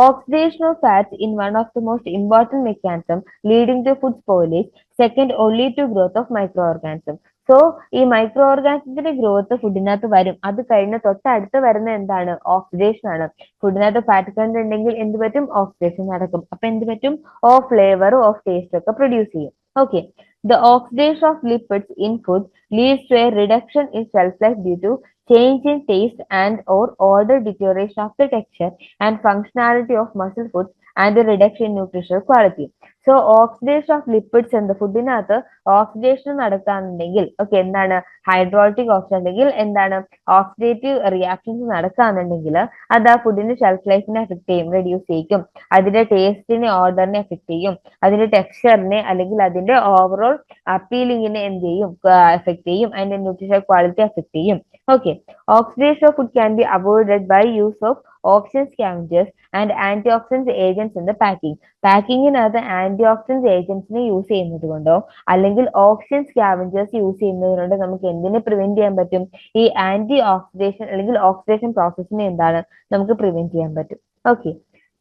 Oxidation of fats in one of the most important mechanism leading to food spoilage, second only to growth of micro organism. So ഈ micro ഓർഗാനിസത്തിന്റെ growth ഫുഡിനകത്ത് വരും, അത് കഴിഞ്ഞ് തൊട്ടടുത്ത് വരുന്ന എന്താണ് ഓക്സിഡേഷൻ ആണ്. ഫുഡിനകത്ത് ഫാറ്റ് കണ്ടന്റ് ഉണ്ടെങ്കിൽ എന്ത് പറ്റും, ഓക്സിഡേഷൻ നടക്കും. അപ്പൊ എന്ത് പറ്റും, ഓഫ് ഫ്ലേവർ ഓഫ് ടേസ്റ്റ് ഒക്കെ പ്രൊഡ്യൂസ് ചെയ്യും. Okay, the oxidation of lipids in food leads to a reduction in shelf life due to change in taste and or odor, deterioration of the texture and functionality of muscle foods, and the reduction in nutritional quality. So oxidation of lipids എന്ന ഫുഡിനകത്ത് oxidation നടക്കുകയാണെന്നുണ്ടെങ്കിൽ okay എന്താണ് hydraulic oxygen അല്ലെങ്കിൽ എന്താണ് oxidative reactions നടക്കുകയാണെന്നുണ്ടെങ്കിൽ അത് ആ ഫുഡിന്റെ shelf ലൈഫിനെ effect ചെയ്യും, reduce ചെയ്യും, അതിന്റെ ടേസ്റ്റിനെ ഓർഡറിനെ എഫക്ട് ചെയ്യും, അതിന്റെ ടെക്സ്ചറിനെ അല്ലെങ്കിൽ അതിന്റെ ഓവറോൾ അപ്പീലിങ്ങിനെ എന്ത് ചെയ്യും എഫക്ട് ചെയ്യും, അതിന്റെ ന്യൂട്രീഷൻ ക്വാളിറ്റി എഫക്ട് ചെയ്യും. Okay, oxidation of food can be avoided by use of oxygen scavengers and antioxidant agents in the packing. പാക്കിങ്ങിനകത്ത് ആന്റി ഓക്സിഡന്റ് ഏജൻസിനെ യൂസ് ചെയ്യുന്നത് കൊണ്ടോ അല്ലെങ്കിൽ ഓക്സിജൻ സ്കാവഞ്ചേഴ്സ് യൂസ് ചെയ്യുന്നതുകൊണ്ട് നമുക്ക് എന്തിനെ പ്രിവെന്റ് ചെയ്യാൻ പറ്റും? ഈ ആന്റി ഓക്സിഡേഷൻ അല്ലെങ്കിൽ ഓക്സിഡേഷൻ പ്രോസസ്സിനെ എന്താണ് നമുക്ക് പ്രിവെന്റ് ചെയ്യാൻ പറ്റും. Okay,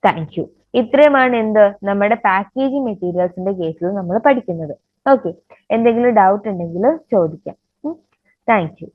thank you. ഇത്രയുമാണ് എന്ത് നമ്മുടെ പാക്കേജിംഗ് മെറ്റീരിയൽസിന്റെ കേസിൽ നമ്മൾ പഠിക്കുന്നത്. ഓക്കെ, എന്തെങ്കിലും ഡൗട്ട് ഉണ്ടെങ്കിൽ ചോദിക്കാം. Thank you.